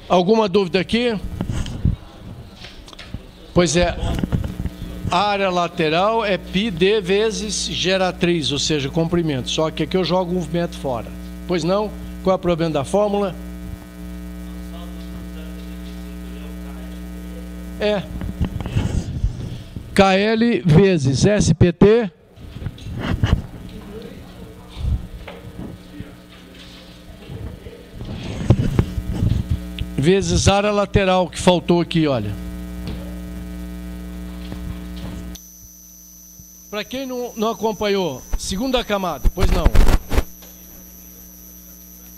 alguma dúvida aqui? Pois é. A área lateral é πd vezes geratriz, ou seja, comprimento. Só que aqui eu jogo o movimento fora. Pois não? Qual é o problema da fórmula? É KL vezes SPT vezes área lateral, que faltou aqui, olha. Para quem não acompanhou, segunda camada, pois não?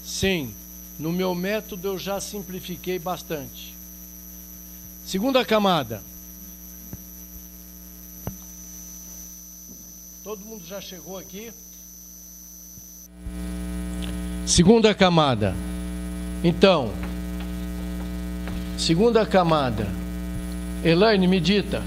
Sim, no meu método eu já simplifiquei bastante. Segunda camada. Todo mundo já chegou aqui? Segunda camada. Então, segunda camada. Elaine, me dita.